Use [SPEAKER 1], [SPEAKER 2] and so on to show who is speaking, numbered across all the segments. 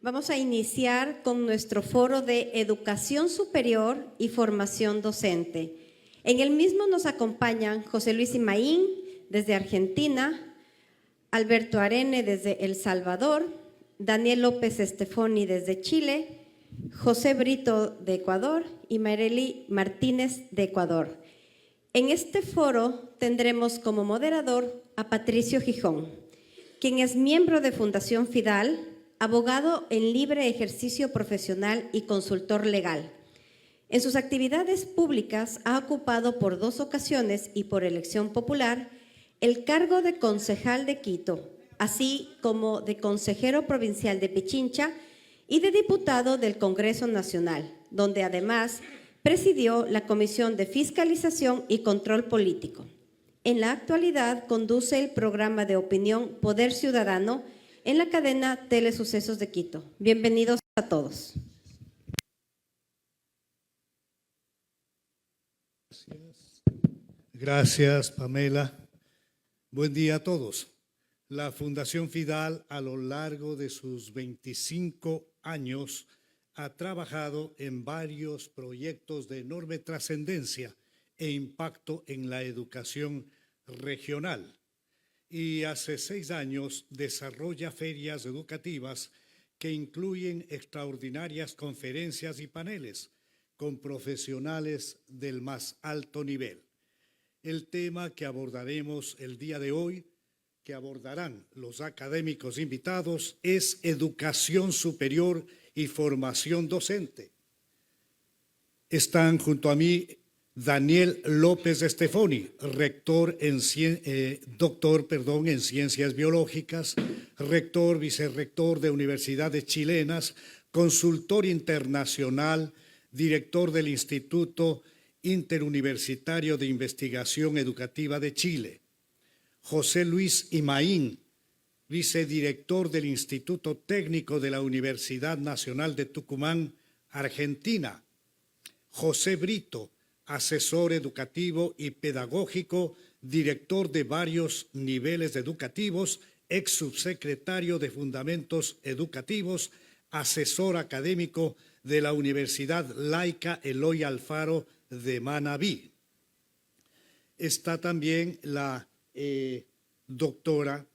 [SPEAKER 1] Vamos a iniciar con nuestro foro de Educación Superior y Formación Docente. En el mismo nos acompañan José Luis Imaín desde Argentina, Alberto Arene desde El Salvador, Daniel López Estefoni desde Chile, José Brito de Ecuador y Mayreli Martínez de Ecuador. En este foro tendremos como moderador a Patricio Gijón, quien es miembro de Fundación Fidal, abogado en libre ejercicio profesional y consultor legal. En sus actividades públicas ha ocupado por 2 ocasiones y por elección popular el cargo de concejal de Quito, así como de consejero provincial de Pichincha y de diputado del Congreso Nacional, donde además presidió la Comisión de Fiscalización y Control Político. En la actualidad conduce el programa de opinión Poder Ciudadano en la cadena Telesucesos de Quito. Bienvenidos a todos.
[SPEAKER 2] Gracias, Pamela. Buen día a todos. La Fundación Fidal, a lo largo de sus 25 años, ha trabajado en varios proyectos de enorme trascendencia e impacto en la educación regional. Y hace 6 años desarrolla ferias educativas que incluyen extraordinarias conferencias y paneles con profesionales del más alto nivel. El tema que abordaremos el día de hoy, que abordarán los académicos invitados, es educación superior y formación docente. Están junto a mí Daniel López Estefoni, doctor en Ciencias Biológicas, rector, vicerrector de universidades chilenas, consultor internacional, director del Instituto Interuniversitario de Investigación Educativa de Chile. José Luis Imaín, vicedirector del Instituto Técnico de la Universidad Nacional de Tucumán, Argentina. José Brito, asesor educativo y pedagógico, director de varios niveles educativos, ex subsecretario de Fundamentos Educativos, asesor académico de la Universidad Laica Eloy Alfaro de Manabí. Está también la doctora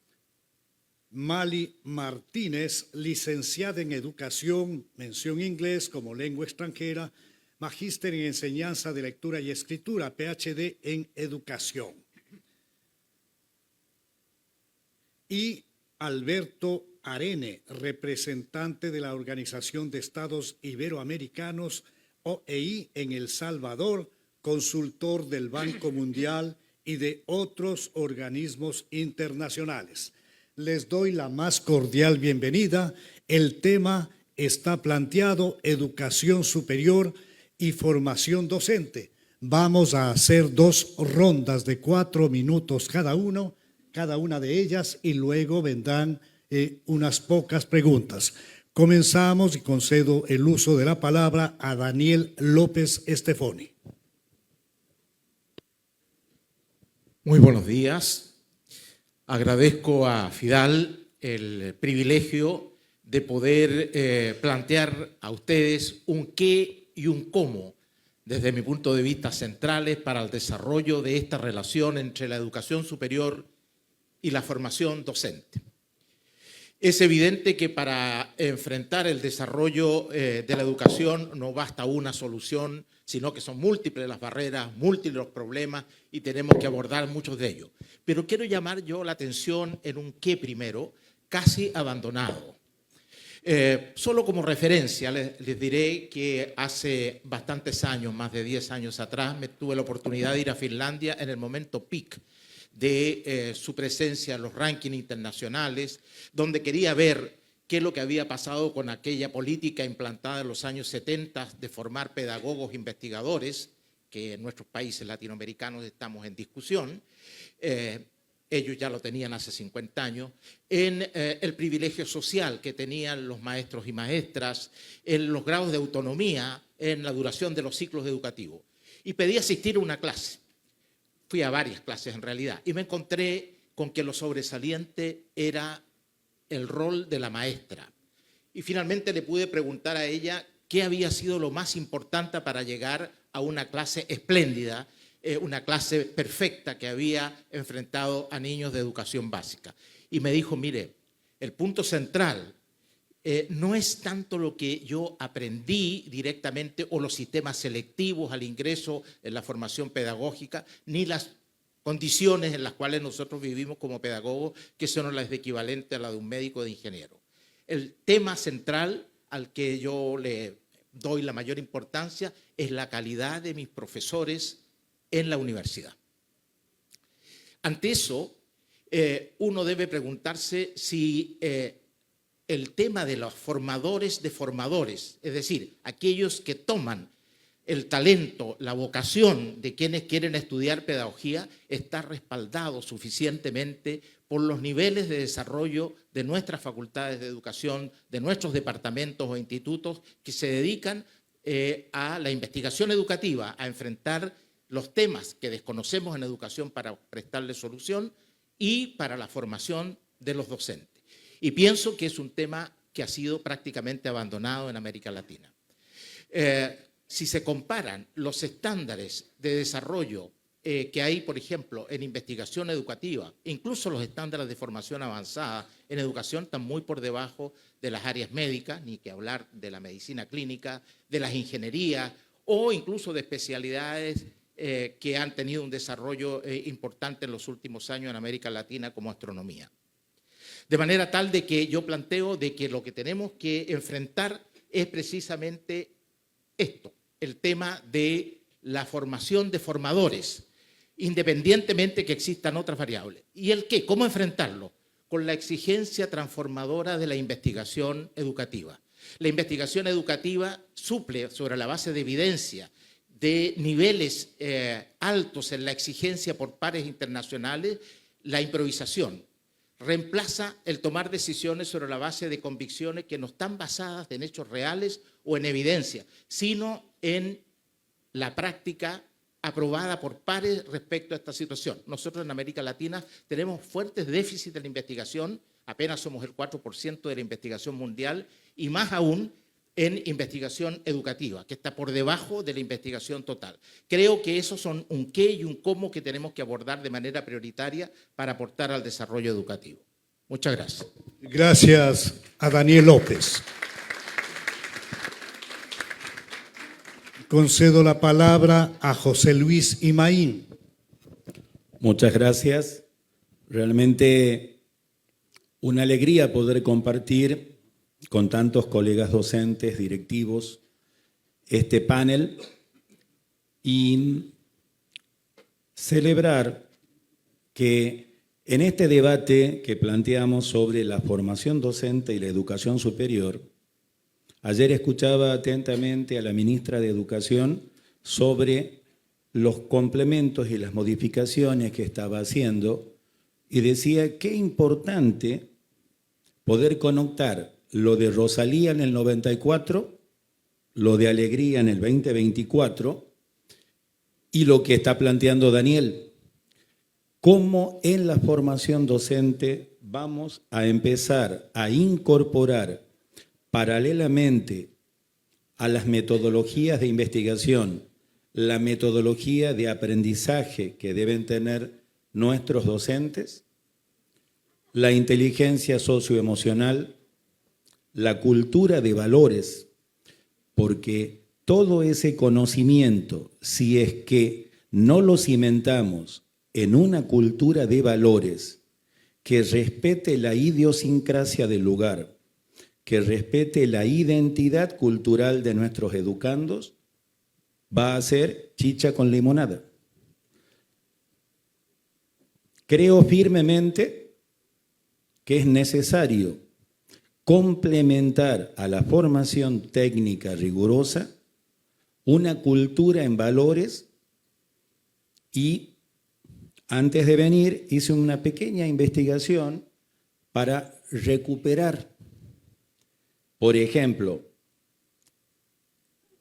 [SPEAKER 2] Mali Martínez, licenciada en Educación, mención inglés como lengua extranjera, magíster en Enseñanza de Lectura y Escritura, PhD en Educación. Y Alberto Arene, representante de la Organización de Estados Iberoamericanos, OEI, en El Salvador, consultor del Banco Mundial y de otros organismos internacionales. Les doy la más cordial bienvenida. El tema está planteado: educación superior y formación docente. Vamos a hacer 2 rondas de 4 minutos cada una de ellas, y luego vendrán unas pocas preguntas. Comenzamos y concedo el uso de la palabra a Daniel López Estefoni.
[SPEAKER 3] Muy buenos días. Agradezco a Fidal el privilegio de poder plantear a ustedes un qué y un cómo, desde mi punto de vista, centrales para el desarrollo de esta relación entre la educación superior y la formación docente. Es evidente que para enfrentar el desarrollo de la educación no basta una solución, sino que son múltiples las barreras, múltiples los problemas, y tenemos que abordar muchos de ellos. Pero quiero llamar yo la atención en un qué primero, casi abandonado. Solo como referencia les diré que hace bastantes años, más de 10 años atrás, tuve la oportunidad de ir a Finlandia en el momento peak de su presencia en los rankings internacionales, donde quería ver qué es lo que había pasado con aquella política implantada en los años 70 de formar pedagogos investigadores, que en nuestros países latinoamericanos estamos en discusión. Ellos ya lo tenían hace 50 años, en el privilegio social que tenían los maestros y maestras, en los grados de autonomía, en la duración de los ciclos educativos. Y pedí asistir a una clase. Fui a varias clases en realidad, y me encontré con que lo sobresaliente era el rol de la maestra. y finalmente le pude preguntar a ella qué había sido lo más importante para llegar a una clase espléndida, una clase perfecta que había enfrentado a niños de educación básica. Y me dijo, mire, el punto central no es tanto lo que yo aprendí directamente o los sistemas selectivos al ingreso en la formación pedagógica, ni las condiciones en las cuales nosotros vivimos como pedagogos, que son las equivalentes a la de un médico o de ingeniero. El tema central al que yo le doy la mayor importancia es la calidad de mis profesores en la universidad. Ante eso, uno debe preguntarse si el tema de los formadores de formadores, es decir, aquellos que toman el talento, la vocación de quienes quieren estudiar pedagogía, está respaldado suficientemente por los niveles de desarrollo de nuestras facultades de educación, de nuestros departamentos o institutos que se dedican a la investigación educativa, a enfrentar los temas que desconocemos en educación para prestarle solución y para la formación de los docentes. Y pienso que es un tema que ha sido prácticamente abandonado en América Latina. Si se comparan los estándares de desarrollo que hay, por ejemplo, en investigación educativa, incluso los estándares de formación avanzada en educación están muy por debajo de las áreas médicas, ni que hablar de la medicina clínica, de las ingenierías o incluso de especialidades que han tenido un desarrollo importante en los últimos años en América Latina como astronomía. De manera tal de que yo planteo de que lo que tenemos que enfrentar es precisamente esto, el tema de la formación de formadores, independientemente que existan otras variables. ¿Y el qué? ¿Cómo enfrentarlo? Con la exigencia transformadora de la investigación educativa. La investigación educativa suple, sobre la base de evidencia, de niveles altos en la exigencia por pares internacionales, la improvisación. Reemplaza el tomar decisiones sobre la base de convicciones que no están basadas en hechos reales o en evidencia, sino en la práctica aprobada por pares respecto a esta situación. Nosotros en América Latina tenemos fuertes déficits de la investigación, apenas somos el 4% de la investigación mundial y más aún en investigación educativa, que está por debajo de la investigación total. Creo que esos son un qué y un cómo que tenemos que abordar de manera prioritaria para aportar al desarrollo educativo. Muchas gracias.
[SPEAKER 2] Gracias a Daniel López. Concedo la palabra a José Luis Imaín.
[SPEAKER 4] Muchas gracias. Realmente una alegría poder compartir con tantos colegas docentes, directivos, este panel y celebrar que en este debate que planteamos sobre la formación docente y la educación superior, ayer escuchaba atentamente a la ministra de Educación sobre los complementos y las modificaciones que estaba haciendo y decía qué importante poder conectar lo de Rosalía en el 94, lo de Alegría en el 2024 y lo que está planteando Daniel. Cómo en la formación docente vamos a empezar a incorporar paralelamente a las metodologías de investigación, la metodología de aprendizaje que deben tener nuestros docentes, la inteligencia socioemocional, la cultura de valores, porque todo ese conocimiento, si es que no lo cimentamos en una cultura de valores que respete la idiosincrasia del lugar, que respete la identidad cultural de nuestros educandos, va a ser chicha con limonada. Creo firmemente que es necesario complementar a la formación técnica rigurosa una cultura en valores y antes de venir hice una pequeña investigación para recuperar, por ejemplo,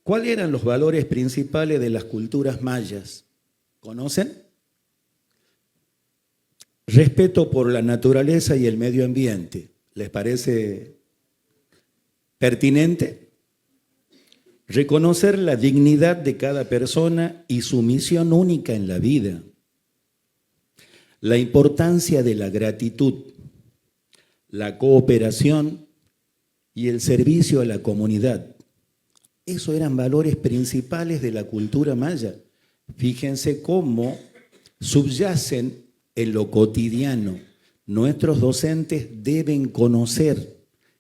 [SPEAKER 4] ¿cuáles eran los valores principales de las culturas mayas? ¿Conocen? Respeto por la naturaleza y el medio ambiente. ¿Les parece pertinente. Reconocer la dignidad de cada persona y su misión única en la vida. La importancia de la gratitud, la cooperación y el servicio a la comunidad. Esos eran valores principales de la cultura maya. Fíjense cómo subyacen en lo cotidiano. Nuestros docentes deben conocer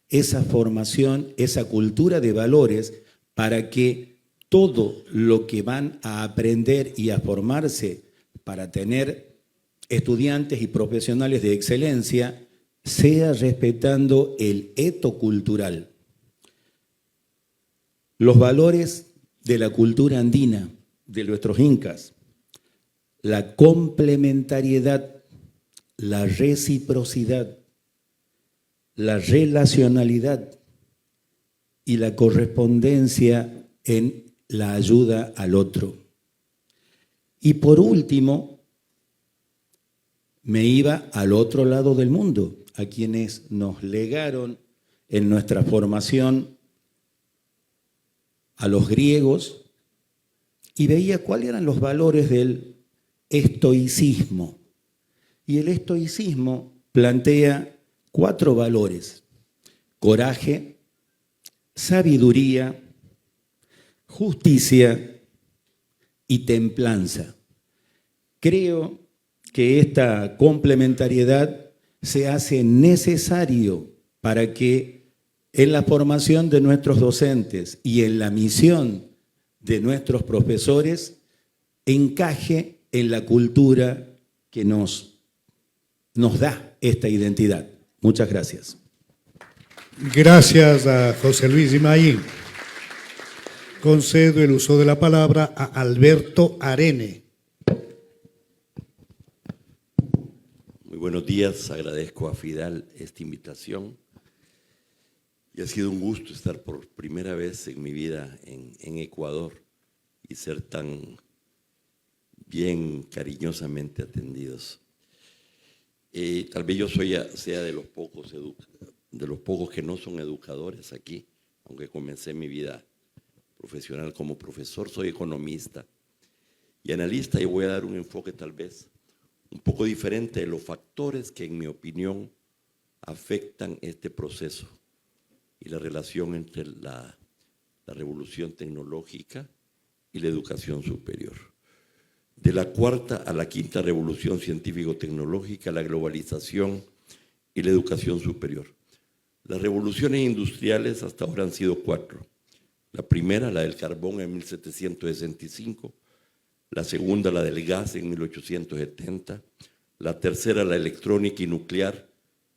[SPEAKER 4] esa formación, esa cultura de valores, para que todo lo que van a aprender y a formarse para tener estudiantes y profesionales de excelencia sea respetando el eto cultural. Los valores de la cultura andina, de nuestros incas, la complementariedad, la reciprocidad, la relacionalidad y la correspondencia en la ayuda al otro. Y por último, me iba al otro lado del mundo, a quienes nos legaron en nuestra formación a los griegos, y veía cuáles eran los valores del estoicismo. Y el estoicismo plantea 4 valores: coraje, sabiduría, justicia y templanza. Creo que esta complementariedad se hace necesario para que en la formación de nuestros docentes y en la misión de nuestros profesores encaje en la cultura que nos da esta identidad. Muchas gracias.
[SPEAKER 2] Gracias a José Luis Imaín. Concedo el uso de la palabra a Alberto Arene.
[SPEAKER 5] Muy buenos días, agradezco a Fidal esta invitación y ha sido un gusto estar por primera vez en mi vida en Ecuador y ser tan bien cariñosamente atendidos. Tal vez yo sea de los pocos que no son educadores aquí, aunque comencé mi vida profesional como profesor, soy economista y analista, y voy a dar un enfoque tal vez un poco diferente de los factores que, en mi opinión, afectan este proceso y la relación entre la revolución tecnológica y la educación superior. De la 4ª a la 5ª revolución científico-tecnológica, la globalización y la educación superior. Las revoluciones industriales hasta ahora han sido 4. La primera, la del carbón en 1765, la segunda, la del gas en 1870, la tercera, la electrónica y nuclear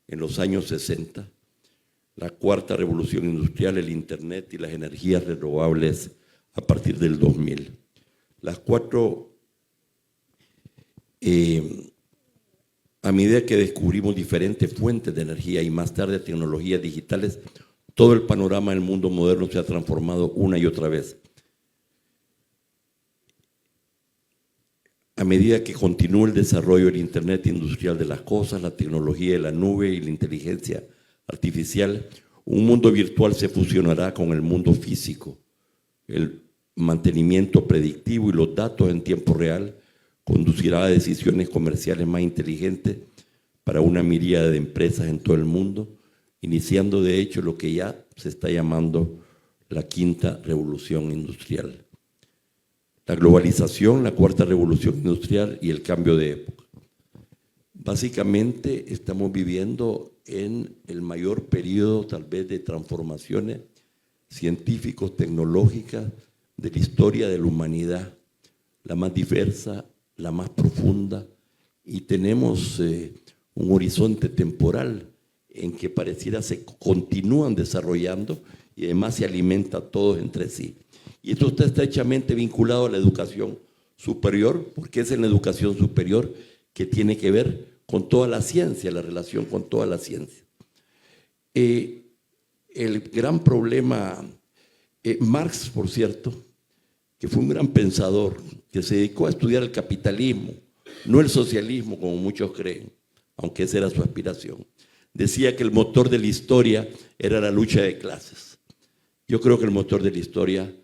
[SPEAKER 5] en los años 60, la 4ª revolución industrial, el Internet y las energías renovables a partir del 2000. Las 4, a medida que descubrimos diferentes fuentes de energía y más tarde tecnologías digitales, todo el panorama del mundo moderno se ha transformado una y otra vez. A medida que continúa el desarrollo del Internet industrial de las cosas, la tecnología de la nube y la inteligencia artificial, un mundo virtual se fusionará con el mundo físico. El mantenimiento predictivo y los datos en tiempo real conducirá a decisiones comerciales más inteligentes para una miríada de empresas en todo el mundo, iniciando de hecho lo que ya se está llamando la 5ª revolución industrial. La globalización, la 4ª revolución industrial y el cambio de época. Básicamente estamos viviendo en el mayor periodo tal vez de transformaciones científicos, tecnológicas de la historia de la humanidad, la más diversa, la más profunda, y tenemos un horizonte temporal en que pareciera se continúan desarrollando y además se alimenta todos entre sí. Y esto está estrechamente vinculado a la educación superior, porque es en la educación superior que tiene que ver con toda la ciencia, la relación con toda la ciencia. El gran problema, Marx, por cierto, que fue un gran pensador, que se dedicó a estudiar el capitalismo, no el socialismo como muchos creen, aunque esa era su aspiración. Decía que el motor de la historia era la lucha de clases. Yo creo que el motor de la historia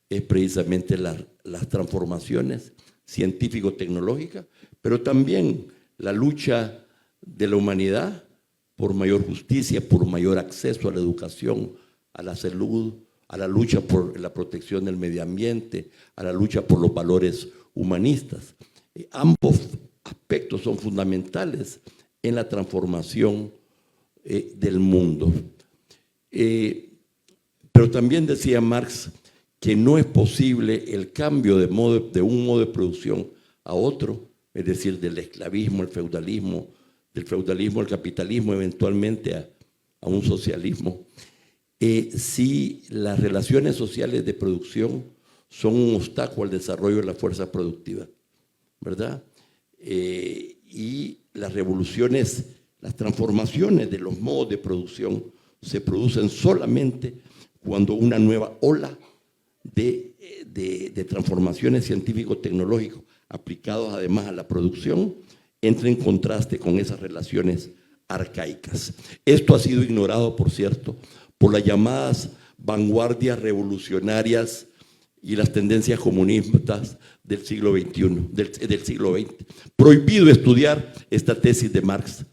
[SPEAKER 5] es precisamente las transformaciones científico-tecnológicas, pero también la lucha de la humanidad por mayor justicia, por mayor acceso a la educación, a la salud, a la lucha por la protección del medio ambiente, a la lucha por los valores humanistas. Ambos aspectos son fundamentales en la transformación del mundo. Pero también decía Marx que no es posible el cambio de un modo de producción a otro, es decir, del esclavismo al feudalismo, del feudalismo al capitalismo, eventualmente a un socialismo, si las relaciones sociales de producción son un obstáculo al desarrollo de la fuerza productiva, ¿verdad? Y las revoluciones, las transformaciones de los modos de producción se producen solamente cuando una nueva ola de transformaciones científico-tecnológicas aplicados además a la producción entra en contraste con esas relaciones arcaicas. Esto ha sido ignorado, por cierto, por las llamadas vanguardias revolucionarias y las tendencias comunistas del siglo XXI, del siglo XX. Prohibido estudiar esta tesis de Marx.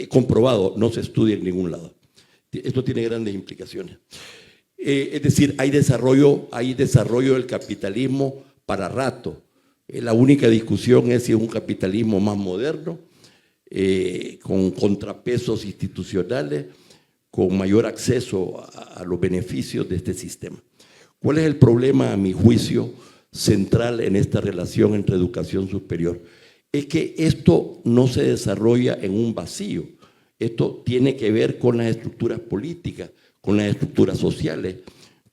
[SPEAKER 5] Comprobado, no se estudia en ningún lado. Esto tiene grandes implicaciones. Es decir, hay desarrollo del capitalismo para rato. La única discusión es si es un capitalismo más moderno, con contrapesos institucionales, con mayor acceso a los beneficios de este sistema. ¿Cuál es el problema, a mi juicio, central en esta relación entre educación superior? Es que esto no se desarrolla en un vacío. Esto tiene que ver con las estructuras políticas, con las estructuras sociales,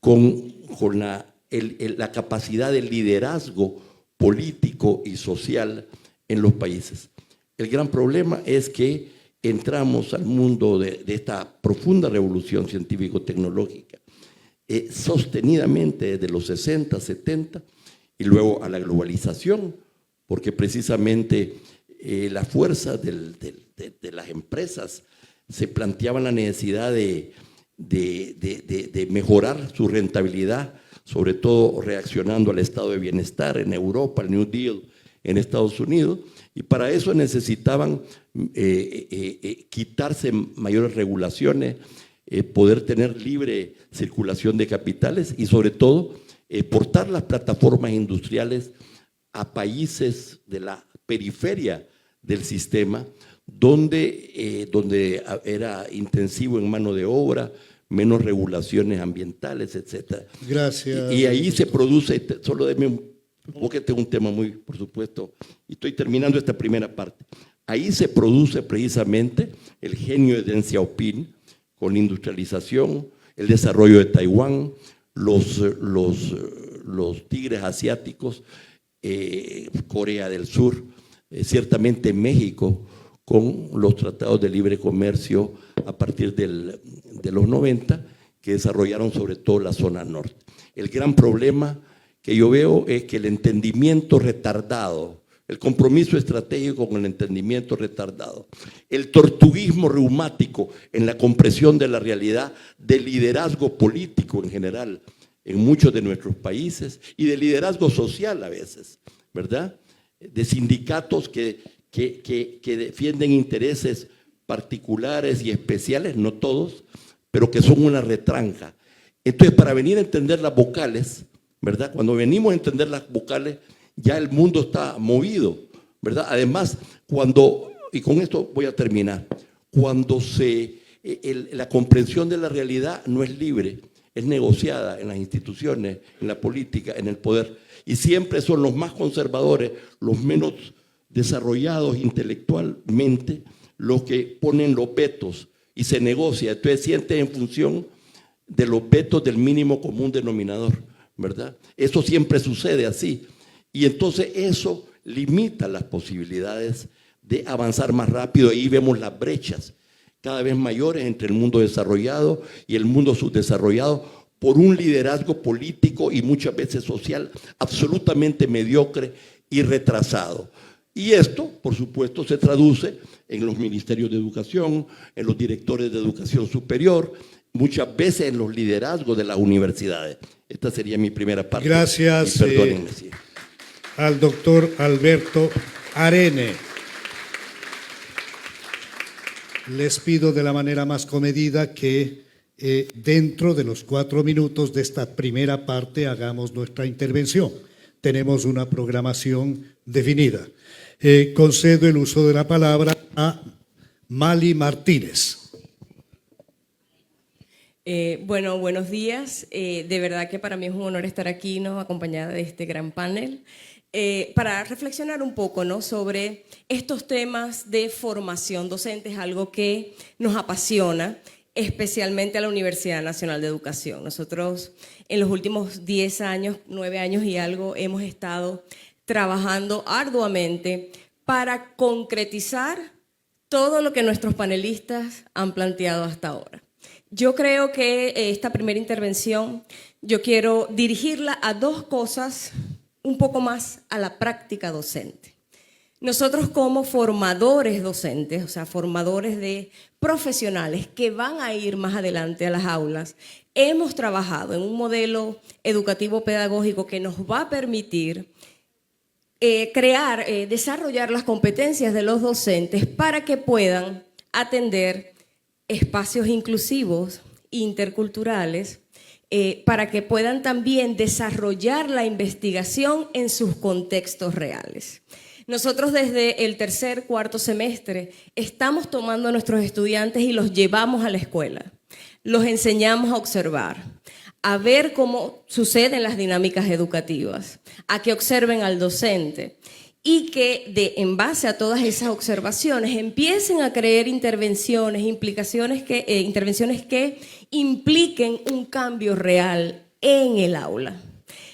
[SPEAKER 5] con la capacidad de liderazgo político y social en los países. El gran problema es que entramos al mundo de esta profunda revolución científico-tecnológica sostenidamente desde los 60, 70 y luego a la globalización, porque precisamente la fuerza de las empresas se planteaban la necesidad de mejorar su rentabilidad, sobre todo reaccionando al estado de bienestar en Europa, el New Deal en Estados Unidos, y para eso necesitaban quitarse mayores regulaciones, poder tener libre circulación de capitales y sobre todo exportar las plataformas industriales a países de la periferia del sistema, donde era intensivo en mano de obra, menos regulaciones ambientales, etc.
[SPEAKER 2] Gracias.
[SPEAKER 5] Y ahí se produce, solo déme porque este es un tema muy, por supuesto, y estoy terminando esta primera parte. Ahí se produce precisamente el genio de Deng Xiaoping con la industrialización, el desarrollo de Taiwán, los tigres asiáticos, Corea del Sur, ciertamente México, con los tratados de libre comercio a partir de los 90, que desarrollaron sobre todo la zona norte. El gran problema que yo veo es que el entendimiento retardado, el compromiso estratégico con el entendimiento retardado, el tortuguismo reumático en la comprensión de la realidad del liderazgo político en general en muchos de nuestros países y de liderazgo social a veces, ¿verdad? De sindicatos que defienden intereses particulares y especiales, no todos, pero que son una retranca. Entonces, para venir a entender las vocales, ¿verdad? Cuando venimos a entender las vocales, ya el mundo está movido, ¿verdad? Además, y con esto voy a terminar, cuando la comprensión de la realidad no es libre, es negociada en las instituciones, en la política, en el poder, y siempre son los más conservadores, los menos desarrollados intelectualmente, los que ponen los vetos y se negocia. Entonces siente en función de los vetos del mínimo común denominador, ¿verdad? Eso siempre sucede así. Y entonces eso limita las posibilidades de avanzar más rápido. Ahí vemos las brechas cada vez mayores entre el mundo desarrollado y el mundo subdesarrollado por un liderazgo político y muchas veces social absolutamente mediocre y retrasado. Y esto, por supuesto, se traduce en los ministerios de educación, en los directores de educación superior, muchas veces en los liderazgos de las universidades. Esta sería mi primera parte.
[SPEAKER 2] Gracias
[SPEAKER 5] Y perdónenme, sí.
[SPEAKER 2] al doctor Alberto Arene. Les pido de la manera más comedida que dentro de los 4 minutos de esta primera parte hagamos nuestra intervención. Tenemos una programación definida. Concedo el uso de la palabra a Mali Martínez.
[SPEAKER 6] Bueno, buenos días. De verdad que para mí es un honor estar aquí, ¿no?, acompañada de este gran panel, para reflexionar un poco, ¿no?, sobre estos temas de formación docente. Es algo que nos apasiona, especialmente a la Universidad Nacional de Educación. Nosotros en los últimos 10 años, 9 años y algo, hemos estado trabajando arduamente para concretizar todo lo que nuestros panelistas han planteado hasta ahora. Yo creo que esta primera intervención yo quiero dirigirla a 2 cosas, un poco más a la práctica docente. Nosotros como formadores docentes, o sea, formadores de profesionales que van a ir más adelante a las aulas, hemos trabajado en un modelo educativo pedagógico que nos va a permitir desarrollar las competencias de los docentes para que puedan atender espacios inclusivos, interculturales, para que puedan también desarrollar la investigación en sus contextos reales. Nosotros desde el 3er, 4º semestre estamos tomando a nuestros estudiantes y los llevamos a la escuela. Los enseñamos a observar, a ver cómo suceden las dinámicas educativas, a que observen al docente y que en base a todas esas observaciones empiecen a crear intervenciones que impliquen un cambio real en el aula.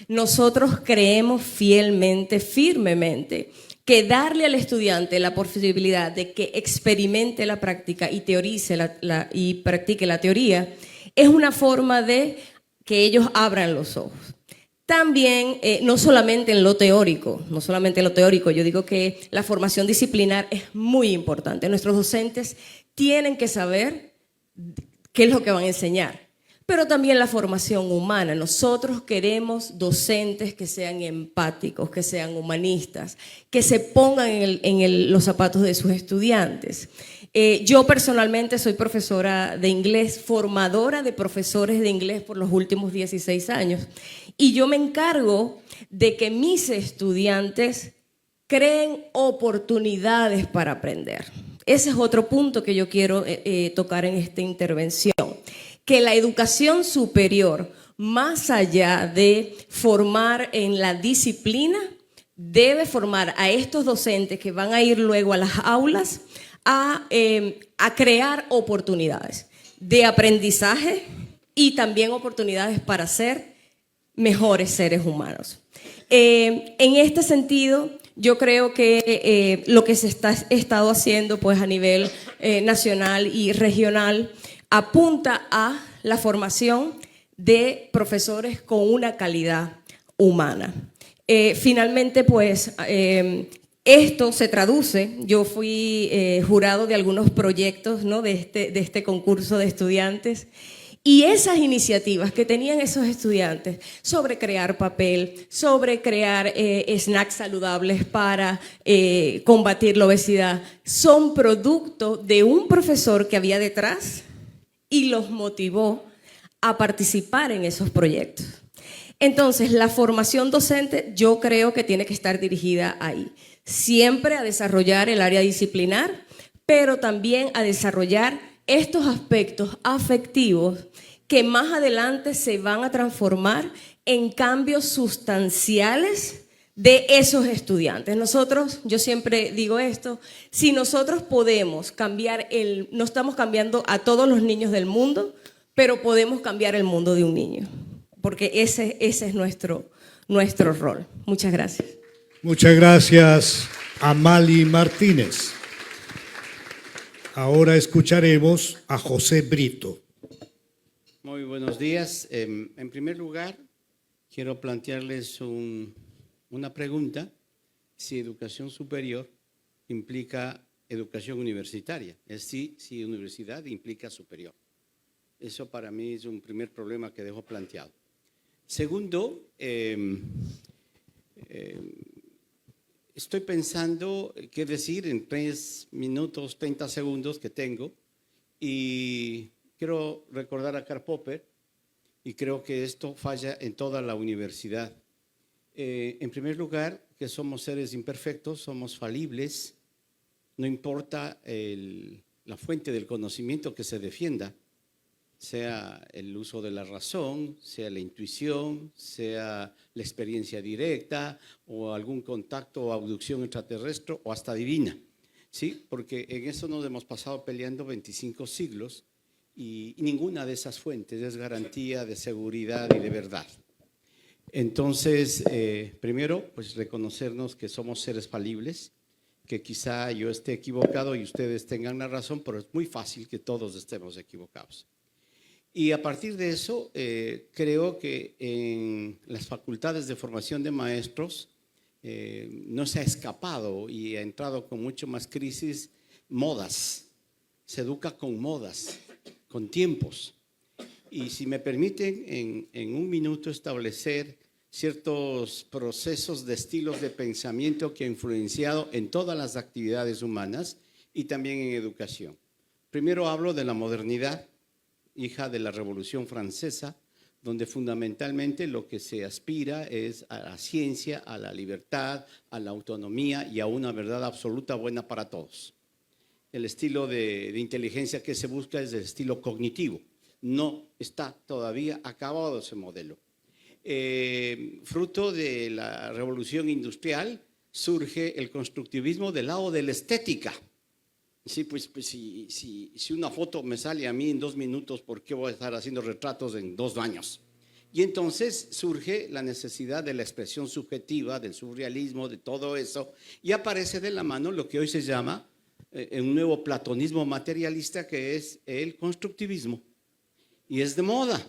[SPEAKER 6] Nosotros creemos fielmente, firmemente, que darle al estudiante la posibilidad de que experimente la práctica y teorice y practique la teoría es una forma de que ellos abran los ojos. También, no solamente en lo teórico, yo digo que la formación disciplinar es muy importante. Nuestros docentes tienen que saber qué es lo que van a enseñar, pero también la formación humana. Nosotros queremos docentes que sean empáticos, que sean humanistas, que se pongan en los zapatos de sus estudiantes. Yo personalmente soy profesora de inglés, formadora de profesores de inglés por los últimos 16 años, y yo me encargo de que mis estudiantes creen oportunidades para aprender. Ese es otro punto que yo quiero tocar en esta intervención, que la educación superior, más allá de formar en la disciplina, debe formar a estos docentes que van a ir luego a las aulas a crear oportunidades de aprendizaje y también oportunidades para ser mejores seres humanos. En este sentido, yo creo que lo que se está estado haciendo pues, a nivel nacional y regional apunta a la formación de profesores con una calidad humana. Finalmente, pues, esto se traduce, yo fui jurado de algunos proyectos, ¿no?, de este concurso de estudiantes, y esas iniciativas que tenían esos estudiantes sobre crear papel, sobre crear snacks saludables para combatir la obesidad, son producto de un profesor que había detrás y los motivó a participar en esos proyectos. Entonces, la formación docente yo creo que tiene que estar dirigida ahí. Siempre a desarrollar el área disciplinar, pero también a desarrollar estos aspectos afectivos que más adelante se van a transformar en cambios sustanciales de esos estudiantes. Nosotros, yo siempre digo esto, si nosotros podemos cambiar no estamos cambiando a todos los niños del mundo, pero podemos cambiar el mundo de un niño, porque ese es nuestro rol. Muchas gracias.
[SPEAKER 2] Muchas gracias a Mali Martínez. Ahora escucharemos a José Brito.
[SPEAKER 7] Muy buenos días. En primer lugar, quiero plantearles una pregunta: si educación superior implica educación universitaria, es decir, si universidad implica superior. Eso para mí es un primer problema que dejo planteado. Segundo, estoy pensando qué decir en 3 minutos, 30 segundos que tengo, y quiero recordar a Karl Popper, y creo que esto falla en toda la universidad. En primer lugar, que somos seres imperfectos, somos falibles, no importa la fuente del conocimiento que se defienda, sea el uso de la razón, sea la intuición, sea la experiencia directa o algún contacto o abducción extraterrestre o hasta divina, ¿sí? Porque en eso nos hemos pasado peleando 25 siglos y ninguna de esas fuentes es garantía de seguridad y de verdad. Entonces, primero, pues reconocernos que somos seres falibles, que quizá yo esté equivocado y ustedes tengan la razón, pero es muy fácil que todos estemos equivocados. Y a partir de eso, creo que en las facultades de formación de maestros no se ha escapado y ha entrado con mucho más crisis modas. Se educa con modas, con tiempos. Y si me permiten, en un minuto establecer ciertos procesos de estilos de pensamiento que ha influenciado en todas las actividades humanas y también en educación. Primero hablo de la modernidad, hija de la Revolución Francesa, donde fundamentalmente lo que se aspira es a la ciencia, a la libertad, a la autonomía y a una verdad absoluta buena para todos. El estilo de inteligencia que se busca es el estilo cognitivo. No está todavía acabado ese modelo. Fruto de la Revolución Industrial surge el constructivismo del lado de la estética. Sí, pues si una foto me sale a mí en 2 minutos, ¿por qué voy a estar haciendo retratos en 2 años? Y entonces surge la necesidad de la expresión subjetiva, del surrealismo, de todo eso, y aparece de la mano lo que hoy se llama un nuevo platonismo materialista, que es el constructivismo. Y es de moda.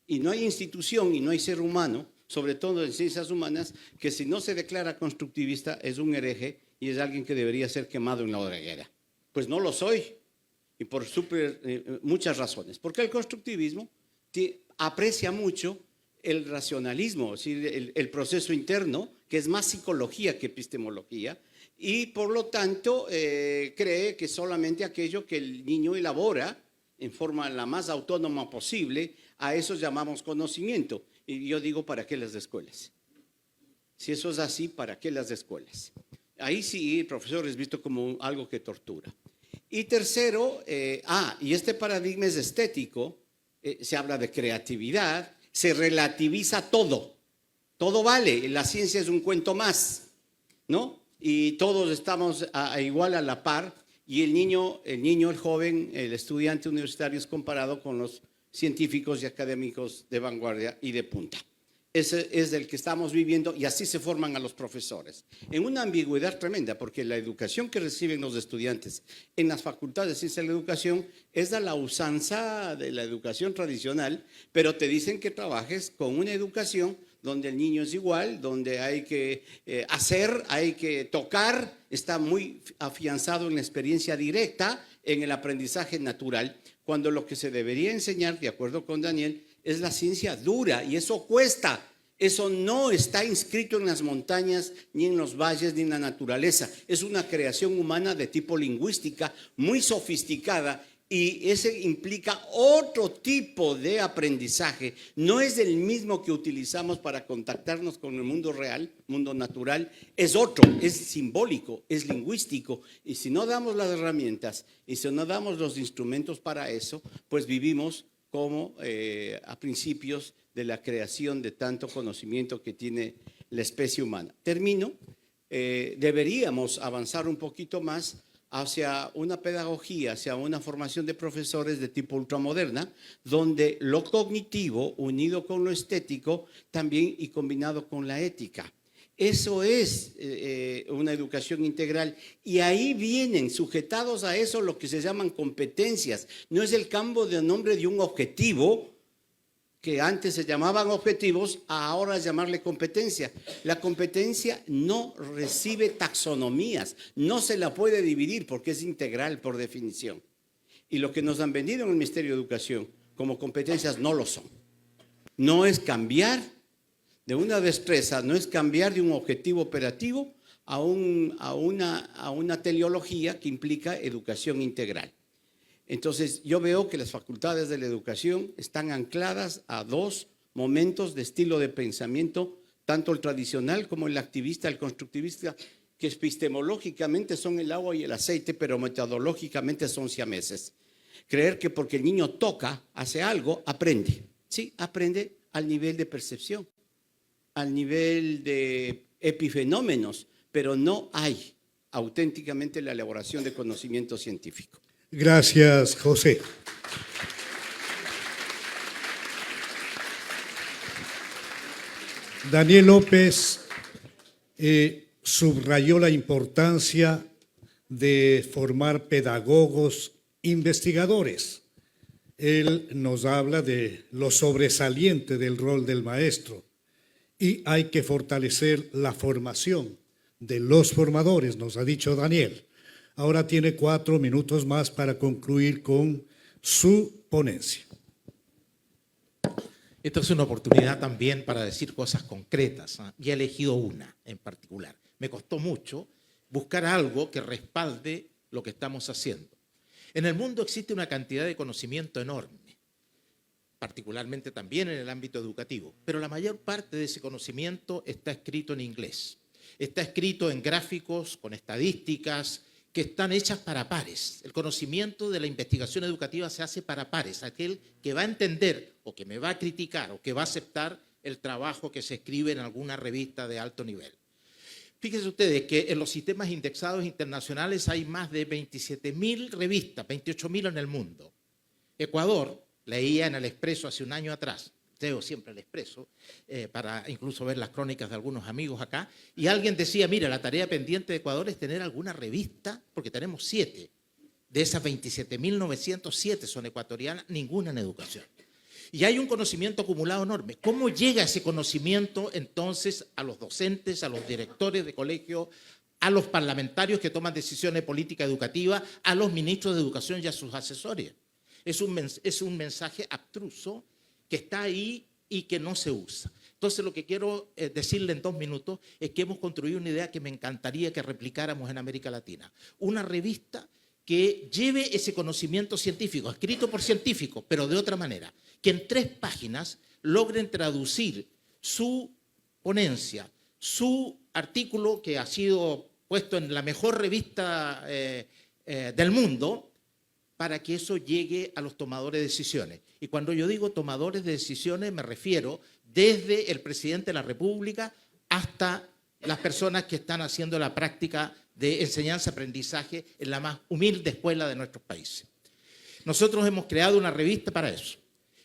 [SPEAKER 7] Y no hay institución y no hay ser humano, sobre todo en ciencias humanas, que si no se declara constructivista es un hereje y es alguien que debería ser quemado en la hoguera. Pues no lo soy, y por muchas razones. Porque el constructivismo aprecia mucho el racionalismo, es decir, el proceso interno, que es más psicología que epistemología, y por lo tanto cree que solamente aquello que el niño elabora en forma la más autónoma posible, a eso llamamos conocimiento. Y yo digo, ¿para qué las escuelas? Si eso es así, ¿para qué las escuelas? Ahí sí el profesor es visto como algo que tortura. Y tercero, y este paradigma es estético, se habla de creatividad, se relativiza todo. Todo vale, la ciencia es un cuento más, ¿no? Y todos estamos igual a la par, y el niño, el joven, el estudiante universitario es comparado con los científicos y académicos de vanguardia y de punta. Ese es el que estamos viviendo y así se forman a los profesores. En una ambigüedad tremenda, porque la educación que reciben los estudiantes en las facultades de ciencia de la educación es de la usanza de la educación tradicional, pero te dicen que trabajes con una educación donde el niño es igual, donde hay que hacer, hay que tocar, está muy afianzado en la experiencia directa, en el aprendizaje natural, cuando lo que se debería enseñar, de acuerdo con Daniel, es la ciencia dura, y eso cuesta. Eso no está inscrito en las montañas, ni en los valles, ni en la naturaleza. Es una creación humana de tipo lingüística muy sofisticada, y ese implica otro tipo de aprendizaje. No es el mismo que utilizamos para contactarnos con el mundo real, mundo natural. Es otro, es simbólico, es lingüístico. Y si no damos las herramientas y si no damos los instrumentos para eso, pues vivimos como a principios de la creación de tanto conocimiento que tiene la especie humana. Termino. Deberíamos avanzar un poquito más hacia una pedagogía, hacia una formación de profesores de tipo ultramoderna, donde lo cognitivo unido con lo estético también y combinado con la ética. Eso es una educación integral, y ahí vienen sujetados a eso lo que se llaman competencias. No es el cambio de nombre de un objetivo, que antes se llamaban objetivos, ahora llamarle competencia. La competencia no recibe taxonomías, no se la puede dividir porque es integral por definición. Y lo que nos han vendido en el Ministerio de Educación como competencias no lo son. No es cambiar de una destreza, no es cambiar de un objetivo operativo a una teleología que implica educación integral. Entonces, yo veo que las facultades de la educación están ancladas a dos momentos de estilo de pensamiento, tanto el tradicional como el activista, el constructivista, que epistemológicamente son el agua y el aceite, pero metodológicamente son siameses. Creer que porque el niño toca, hace algo, aprende. Sí, aprende al nivel de percepción, al nivel de epifenómenos, pero no hay auténticamente la elaboración de conocimiento científico.
[SPEAKER 2] Gracias, José. Daniel López subrayó la importancia de formar pedagogos investigadores. Él nos habla de lo sobresaliente del rol del maestro y hay que fortalecer la formación de los formadores, nos ha dicho Daniel. Ahora tiene 4 minutos más para concluir con su ponencia.
[SPEAKER 3] Esta es una oportunidad también para decir cosas concretas, ¿eh? Y he elegido una en particular. Me costó mucho buscar algo que respalde lo que estamos haciendo. En el mundo existe una cantidad de conocimiento enorme, particularmente también en el ámbito educativo, pero la mayor parte de ese conocimiento está escrito en inglés. Está escrito en gráficos, con estadísticas, que están hechas para pares. El conocimiento de la investigación educativa se hace para pares, aquel que va a entender o que me va a criticar o que va a aceptar el trabajo que se escribe en alguna revista de alto nivel. Fíjense ustedes que en los sistemas indexados internacionales hay más de 27.000 revistas, 28.000 en el mundo. Ecuador, leía en El Expreso hace un año atrás, leo siempre El Expreso, para incluso ver las crónicas de algunos amigos acá, y alguien decía, mira, la tarea pendiente de Ecuador es tener alguna revista, porque tenemos 7. De esas 27.907 son ecuatorianas, ninguna en educación. Y hay un conocimiento acumulado enorme. ¿Cómo llega ese conocimiento entonces a los docentes, a los directores de colegio, a los parlamentarios que toman decisiones de política educativa, a los ministros de educación y a sus asesores? Es un mensaje abstruso que está ahí y que no se usa. Entonces, lo que quiero decirle en 2 minutos es que hemos construido una idea que me encantaría que replicáramos en América Latina. Una revista que lleve ese conocimiento científico, escrito por científicos, pero de otra manera, que en 3 páginas logren traducir su ponencia, su artículo que ha sido puesto en la mejor revista del mundo, para que eso llegue a los tomadores de decisiones. Y cuando yo digo tomadores de decisiones, me refiero desde el presidente de la República hasta las personas que están haciendo la práctica de enseñanza-aprendizaje en la más humilde escuela de nuestros países. Nosotros hemos creado una revista para eso.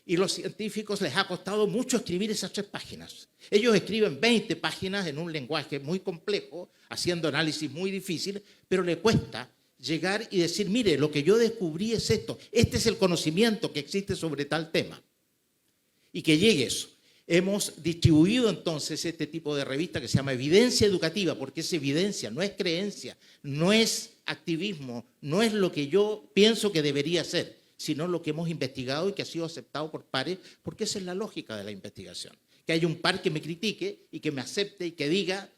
[SPEAKER 3] Y a los científicos les ha costado mucho escribir esas 3 páginas. Ellos escriben 20 páginas en un lenguaje muy complejo, haciendo análisis muy difíciles, pero le cuesta llegar y decir, mire, lo que yo descubrí es esto. Este es el conocimiento que existe sobre tal tema. Y que llegue eso. Hemos distribuido entonces este tipo de revista que se llama Evidencia Educativa, porque es evidencia, no es creencia, no es activismo, no es lo que yo pienso que debería ser, sino lo que hemos investigado y que ha sido aceptado por pares, porque esa es la lógica de la investigación. Que haya un par que me critique y que me acepte y que diga,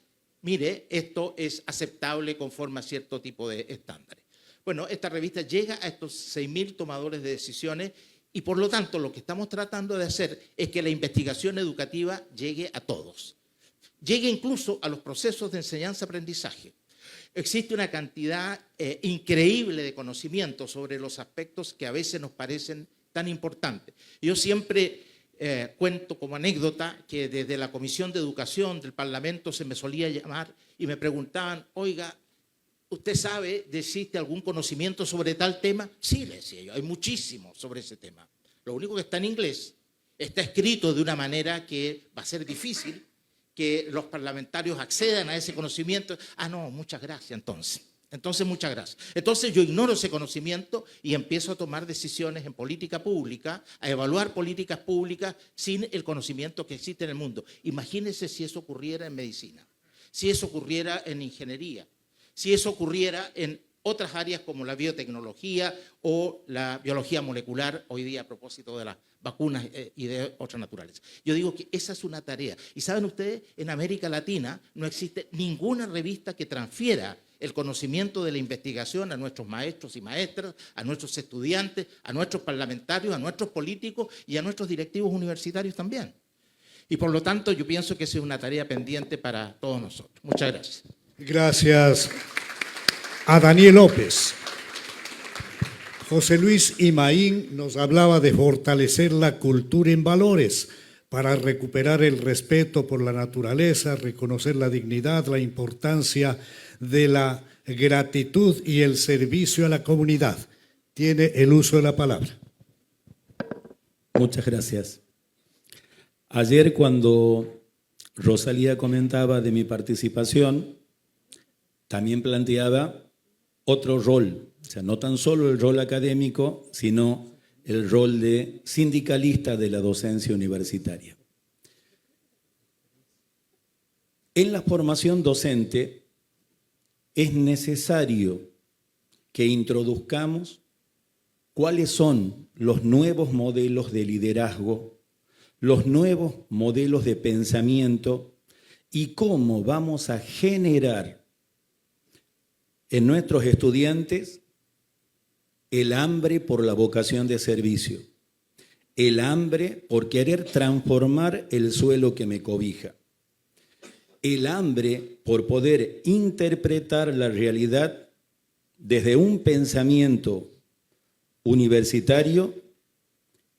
[SPEAKER 3] mire, esto es aceptable conforme a cierto tipo de estándares. Bueno, esta revista llega a estos 6.000 tomadores de decisiones y por lo tanto lo que estamos tratando de hacer es que la investigación educativa llegue a todos. Llegue incluso a los procesos de enseñanza-aprendizaje. Existe una cantidad increíble de conocimiento sobre los aspectos que a veces nos parecen tan importantes. Yo siempre cuento como anécdota que desde la Comisión de Educación del Parlamento se me solía llamar y me preguntaban, oiga, ¿usted sabe de si existe algún conocimiento sobre tal tema? Sí, le decía yo, hay muchísimo sobre ese tema. Lo único que está en inglés, está escrito de una manera que va a ser difícil que los parlamentarios accedan a ese conocimiento. Ah, no, muchas gracias entonces. Muchas gracias. Entonces yo ignoro ese conocimiento y empiezo a tomar decisiones en política pública, a evaluar políticas públicas sin el conocimiento que existe en el mundo. Imagínense si eso ocurriera en medicina, si eso ocurriera en ingeniería, si eso ocurriera en otras áreas como la biotecnología o la biología molecular, hoy día a propósito de las vacunas y de otras naturales. Yo digo que esa es una tarea. Y saben ustedes, en América Latina no existe ninguna revista que transfiera el conocimiento de la investigación a nuestros maestros y maestras, a nuestros estudiantes, a nuestros parlamentarios, a nuestros políticos y a nuestros directivos universitarios también. Y por lo tanto, yo pienso que esa es una tarea pendiente para todos nosotros. Muchas gracias.
[SPEAKER 2] Gracias a Daniel López. José Luis Imaín nos hablaba de fortalecer la cultura en valores para recuperar el respeto por la naturaleza, reconocer la dignidad, la importancia de la gratitud y el servicio a la comunidad. Tiene el uso de la palabra.
[SPEAKER 4] Muchas gracias. Ayer cuando Rosalía comentaba de mi participación, también planteaba otro rol, o sea, no tan solo el rol académico, sino el rol de sindicalista de la docencia universitaria. En la formación docente es necesario que introduzcamos cuáles son los nuevos modelos de liderazgo, los nuevos modelos de pensamiento y cómo vamos a generar en nuestros estudiantes el hambre por la vocación de servicio, el hambre por querer transformar el suelo que me cobija, el hambre por poder interpretar la realidad desde un pensamiento universitario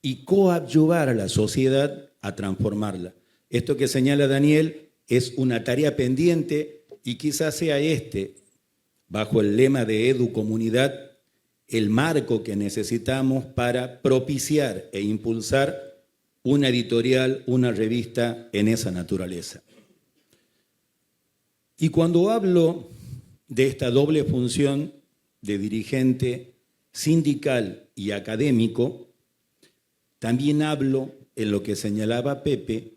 [SPEAKER 4] y coadyuvar a la sociedad a transformarla. Esto que señala Daniel es una tarea pendiente y quizás sea bajo el lema de Educomunidad, el marco que necesitamos para propiciar e impulsar una editorial, una revista en esa naturaleza. Y cuando hablo de esta doble función de dirigente sindical y académico, también hablo en lo que señalaba Pepe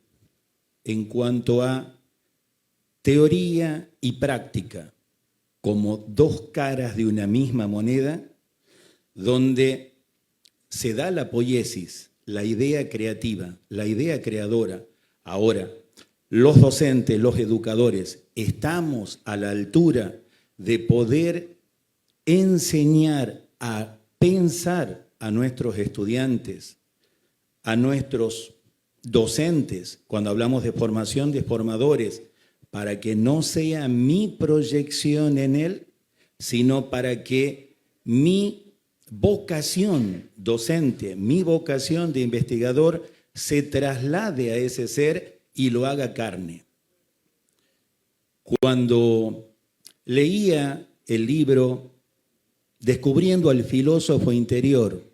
[SPEAKER 4] en cuanto a teoría y práctica como dos caras de una misma moneda, donde se da la poiesis, la idea creativa, la idea creadora. Ahora, los docentes, los educadores, estamos a la altura de poder enseñar a pensar a nuestros estudiantes, a nuestros docentes, cuando hablamos de formación de formadores, para que no sea mi proyección en él, sino para que mi vocación docente, mi vocación de investigador se traslade a ese ser y lo haga carne. Cuando leía el libro Descubriendo al filósofo interior,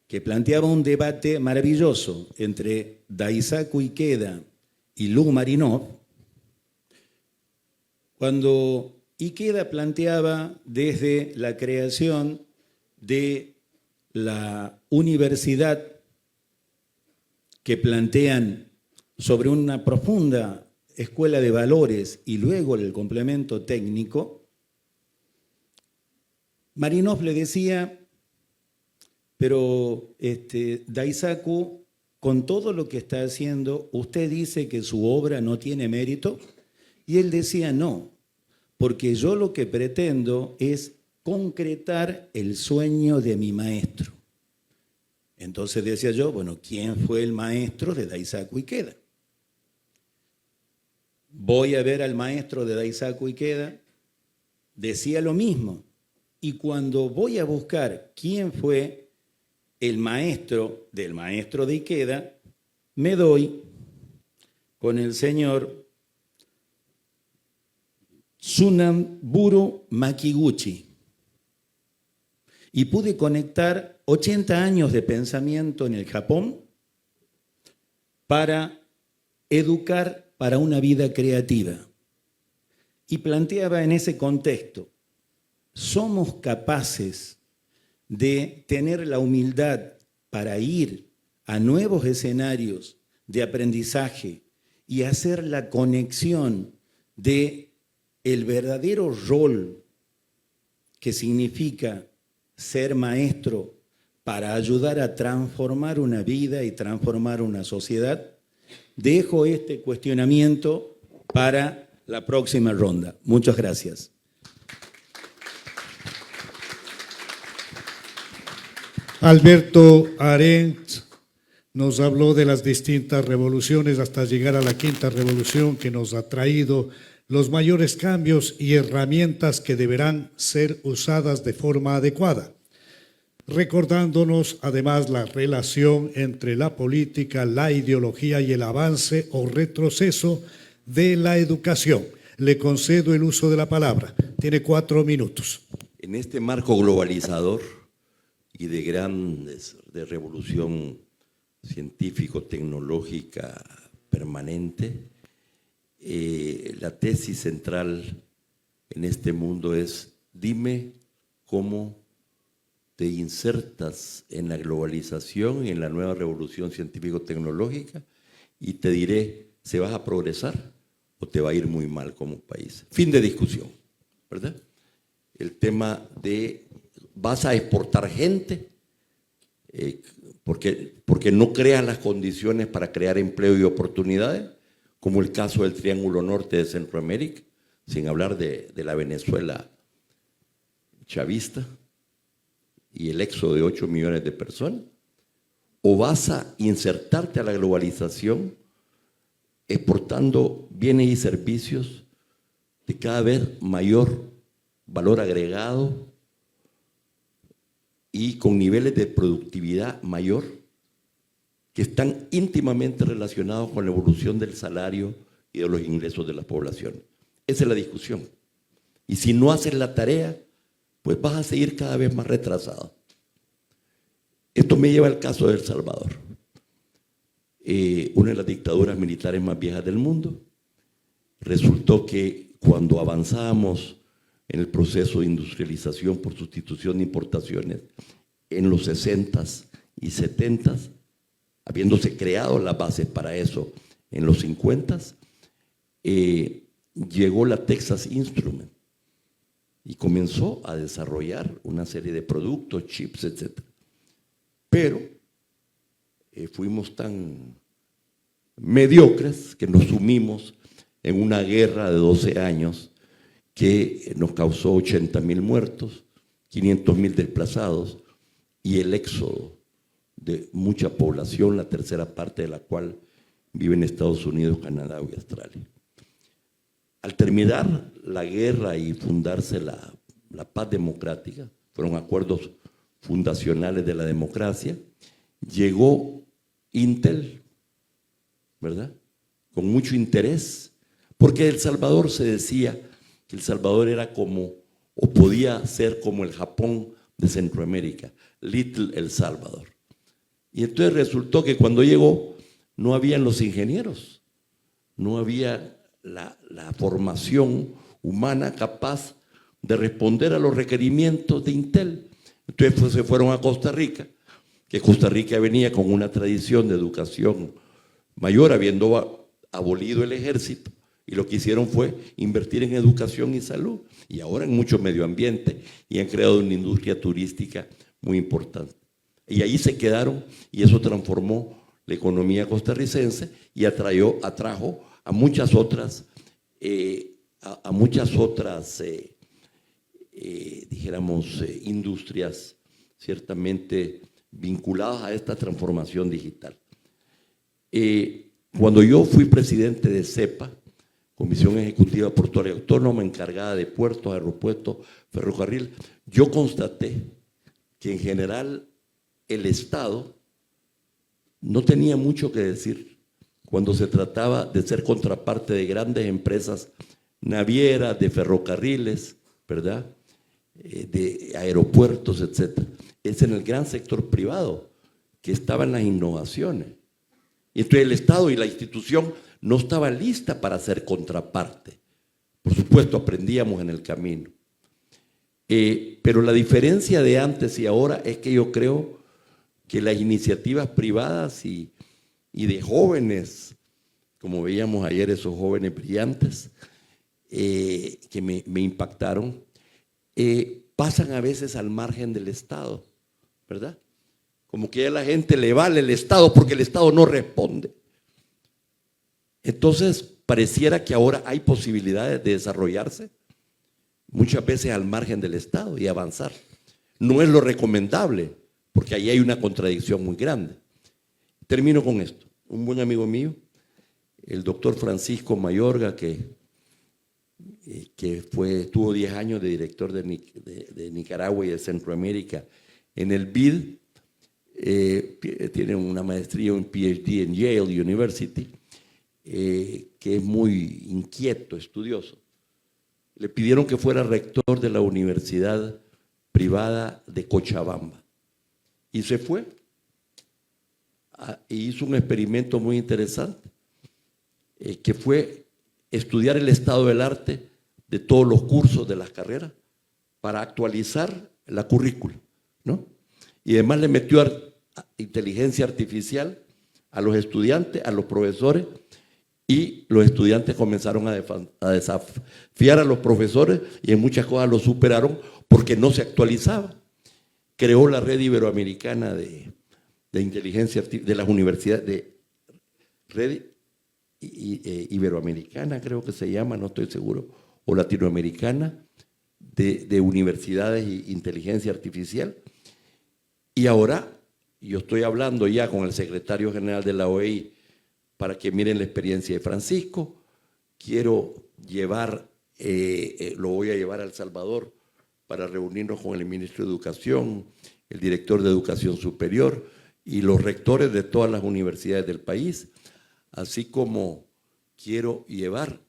[SPEAKER 4] que planteaba un debate maravilloso entre Daisaku Ikeda y Lou Marinoff, cuando Ikeda planteaba desde la creación de la universidad que plantean sobre una profunda escuela de valores y luego el complemento técnico, Marinoff le decía, pero Daisaku, con todo lo que está haciendo, ¿usted dice que su obra no tiene mérito? Y él decía, no, porque yo lo que pretendo es concretar el sueño de mi maestro. Entonces decía yo, bueno, ¿quién fue el maestro de Daisaku Ikeda? Voy a ver al maestro de Daisaku Ikeda, decía lo mismo. Y cuando voy a buscar quién fue el maestro del maestro de Ikeda, me doy con el señor Tsunaburo Makiguchi. Y pude conectar 80 años de pensamiento en el Japón para educar para una vida creativa. Y planteaba en ese contexto, ¿somos capaces de tener la humildad para ir a nuevos escenarios de aprendizaje y hacer la conexión de el verdadero rol que significa ser maestro para ayudar a transformar una vida y transformar una sociedad, dejo este cuestionamiento para la próxima ronda. Muchas gracias.
[SPEAKER 2] Alberto Arendt nos habló de las distintas revoluciones hasta llegar a la quinta revolución, que nos ha traído los mayores cambios y herramientas que deberán ser usadas de forma adecuada, recordándonos además la relación entre la política, la ideología y el avance o retroceso de la educación. Le concedo el uso de la palabra. Tiene 4 minutos.
[SPEAKER 5] En este marco globalizador y de revolución científico-tecnológica permanente, la tesis central en este mundo es: dime cómo te insertas en la globalización y en la nueva revolución científico-tecnológica y te diré si vas a progresar o te va a ir muy mal como país. Fin de discusión, ¿verdad? El tema de vas a exportar gente porque no creas las condiciones para crear empleo y oportunidades, como el caso del Triángulo Norte de Centroamérica, sin hablar de la Venezuela chavista y el éxodo de 8 millones de personas. O vas a insertarte a la globalización exportando bienes y servicios de cada vez mayor valor agregado y con niveles de productividad mayor que están íntimamente relacionados con la evolución del salario y de los ingresos de la población. Esa es la discusión. Y si no haces la tarea, pues vas a seguir cada vez más retrasado. Esto me lleva al caso de El Salvador, una de las dictaduras militares más viejas del mundo. Resultó que cuando avanzábamos en el proceso de industrialización por sustitución de importaciones en los 60s y 70s, habiéndose creado las bases para eso en los 50s, llegó la Texas Instruments y comenzó a desarrollar una serie de productos, chips, etc. Pero fuimos tan mediocres que nos sumimos en una guerra de 12 años que nos causó 80,000 muertos, 500,000 desplazados y el éxodo de mucha población, la tercera parte de la cual vive en Estados Unidos, Canadá y Australia. Al terminar la guerra y fundarse la paz democrática, fueron acuerdos fundacionales de la democracia, llegó Intel, ¿verdad? Con mucho interés, porque El Salvador se decía que El Salvador era como, o podía ser como el Japón de Centroamérica, Little El Salvador. Y entonces resultó que cuando llegó no habían los ingenieros, no había la formación humana capaz de responder a los requerimientos de Intel. Entonces se fueron a Costa Rica, que Costa Rica venía con una tradición de educación mayor, habiendo abolido el ejército, y lo que hicieron fue invertir en educación y salud, y ahora en mucho medio ambiente, y han creado una industria turística muy importante. Y ahí se quedaron, y eso transformó la economía costarricense y atrajo a muchas otras, dijéramos, industrias ciertamente vinculadas a esta transformación digital. Cuando yo fui presidente de CEPA, Comisión Ejecutiva Portuaria Autónoma, encargada de puertos, aeropuertos, ferrocarril, yo constaté que en general el Estado no tenía mucho que decir cuando se trataba de ser contraparte de grandes empresas navieras, de ferrocarriles, ¿verdad?, de aeropuertos, etc. Es en el gran sector privado que estaban las innovaciones. Y entonces el Estado y la institución no estaba lista para ser contraparte. Por supuesto, aprendíamos en el camino. Pero la diferencia de antes y ahora es que yo creo que las iniciativas privadas y de jóvenes, como veíamos ayer esos jóvenes brillantes, que me impactaron, pasan a veces al margen del Estado, ¿verdad? Como que a la gente le vale el Estado porque el Estado no responde. Entonces, pareciera que ahora hay posibilidades de desarrollarse muchas veces al margen del Estado y avanzar. No es lo recomendable, porque ahí hay una contradicción muy grande. Termino con esto. Un buen amigo mío, el doctor Francisco Mayorga, que tuvo 10 años de director de Nicaragua y de Centroamérica en el BID, tiene una maestría, un PhD en Yale University, que es muy inquieto, estudioso. Le pidieron que fuera rector de la Universidad Privada de Cochabamba y se fue y hizo un experimento muy interesante, que fue estudiar el estado del arte de todos los cursos de las carreras para actualizar la currícula, ¿no? Y además le metió inteligencia artificial a los estudiantes, a los profesores, y los estudiantes comenzaron a desafiar a los profesores y en muchas cosas los superaron porque no se actualizaba. Creó la red iberoamericana de inteligencia de las universidades, de red iberoamericana creo que se llama, no estoy seguro, o latinoamericana, de universidades e inteligencia artificial. Y ahora yo estoy hablando ya con el secretario general de la OEI para que miren la experiencia de Francisco. Quiero llevar, lo voy a llevar a El Salvador para reunirnos con el ministro de Educación, el director de Educación Superior y los rectores de todas las universidades del país, así como quiero llevar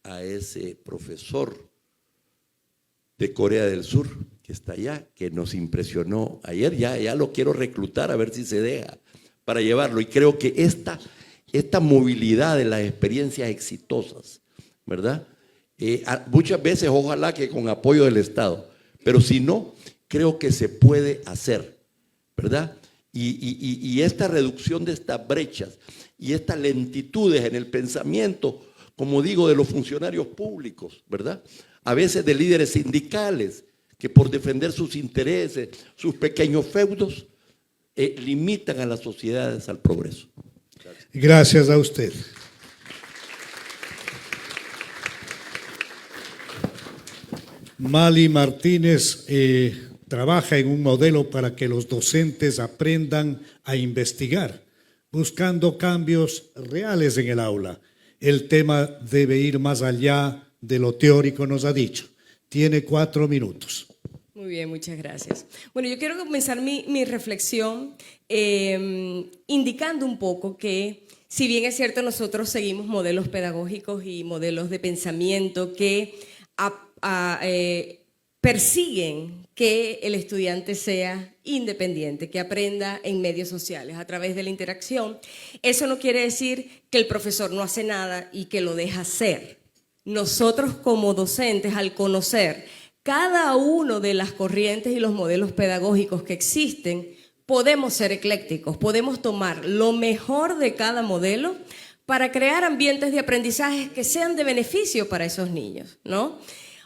[SPEAKER 5] a ese profesor de Corea del Sur que está allá, que nos impresionó ayer, ya lo quiero reclutar a ver si se deja para llevarlo. Y creo que esta movilidad de las experiencias exitosas, ¿verdad? Muchas veces ojalá que con apoyo del Estado, pero si no, creo que se puede hacer, ¿verdad? Y esta reducción de estas brechas y estas lentitudes en el pensamiento, como digo, de los funcionarios públicos, ¿verdad? A veces de líderes sindicales que por defender sus intereses, sus pequeños feudos, limitan a las sociedades al progreso.
[SPEAKER 2] Gracias a usted. Mali Martínez trabaja en un modelo para que los docentes aprendan a investigar, buscando cambios reales en el aula. El tema debe ir más allá de lo teórico, nos ha dicho. Tiene 4 minutos.
[SPEAKER 6] Muy bien, muchas gracias. Bueno, yo quiero comenzar mi reflexión indicando un poco que, si bien es cierto, nosotros seguimos modelos pedagógicos y modelos de pensamiento que persiguen que el estudiante sea independiente, que aprenda en medios sociales a través de la interacción, eso no quiere decir que el profesor no hace nada y que lo deja hacer. Nosotros como docentes, al conocer cada uno de las corrientes y los modelos pedagógicos que existen, podemos ser eclécticos, podemos tomar lo mejor de cada modelo para crear ambientes de aprendizaje que sean de beneficio para esos niños, ¿no?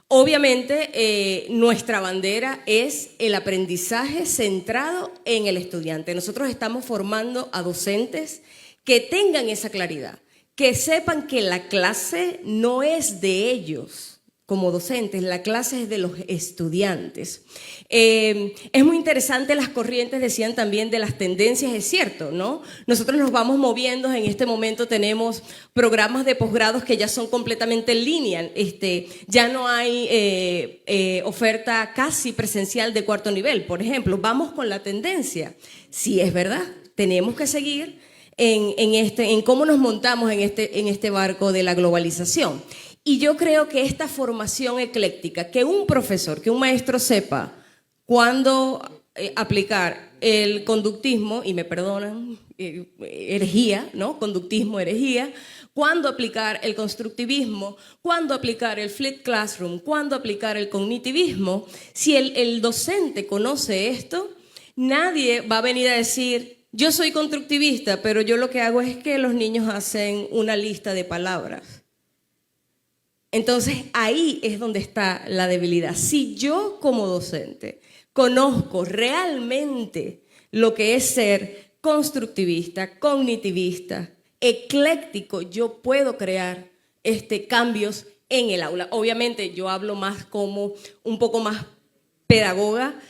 [SPEAKER 6] Obviamente, nuestra bandera es el aprendizaje centrado en el estudiante. Nosotros estamos formando a docentes que tengan esa claridad, que sepan que la clase no es de ellos como docentes, la clase es de los estudiantes. Es muy interesante, las corrientes decían también de las tendencias, es cierto, ¿no? Nosotros nos vamos moviendo, en este momento tenemos programas de posgrados que ya son completamente en línea, ya no hay oferta casi presencial de 4º nivel, por ejemplo, vamos con la tendencia. Sí, es verdad, tenemos que seguir en cómo nos montamos en este barco de la globalización. Y yo creo que esta formación ecléctica, que un profesor, que un maestro sepa cuándo aplicar el conductismo, y me perdonan, herejía, ¿no? Conductismo, herejía, cuándo aplicar el constructivismo, cuándo aplicar el flipped classroom, cuándo aplicar el cognitivismo. Si el docente conoce esto, nadie va a venir a decir, yo soy constructivista, pero yo lo que hago es que los niños hacen una lista de palabras. Entonces, ahí es donde está la debilidad. Si yo como docente conozco realmente lo que es ser constructivista, cognitivista, ecléctico, yo puedo crear cambios en el aula. Obviamente, yo hablo más como un poco más pedagoga.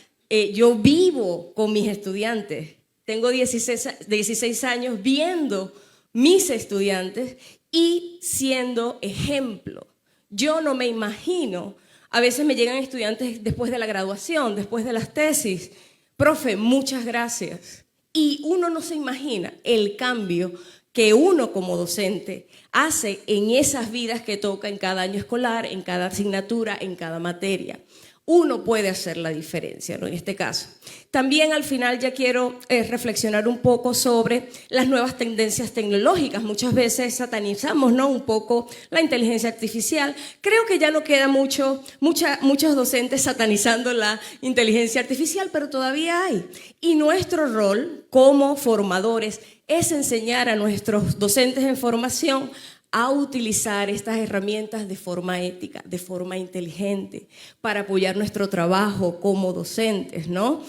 [SPEAKER 6] Yo vivo con mis estudiantes. Tengo 16 años viendo mis estudiantes y siendo ejemplo. Yo no me imagino, a veces me llegan estudiantes después de la graduación, después de las tesis, profe, muchas gracias. Y uno no se imagina el cambio que uno como docente hace en esas vidas que toca en cada año escolar, en cada asignatura, en cada materia. Uno puede hacer la diferencia, ¿no? En este caso. También al final ya quiero reflexionar un poco sobre las nuevas tendencias tecnológicas. Muchas veces satanizamos, ¿no?, un poco la inteligencia artificial. Creo que ya no queda muchos docentes satanizando la inteligencia artificial, pero todavía hay. Y nuestro rol como formadores es enseñar a nuestros docentes en formación a utilizar estas herramientas de forma ética, de forma inteligente, para apoyar nuestro trabajo como docentes, ¿no?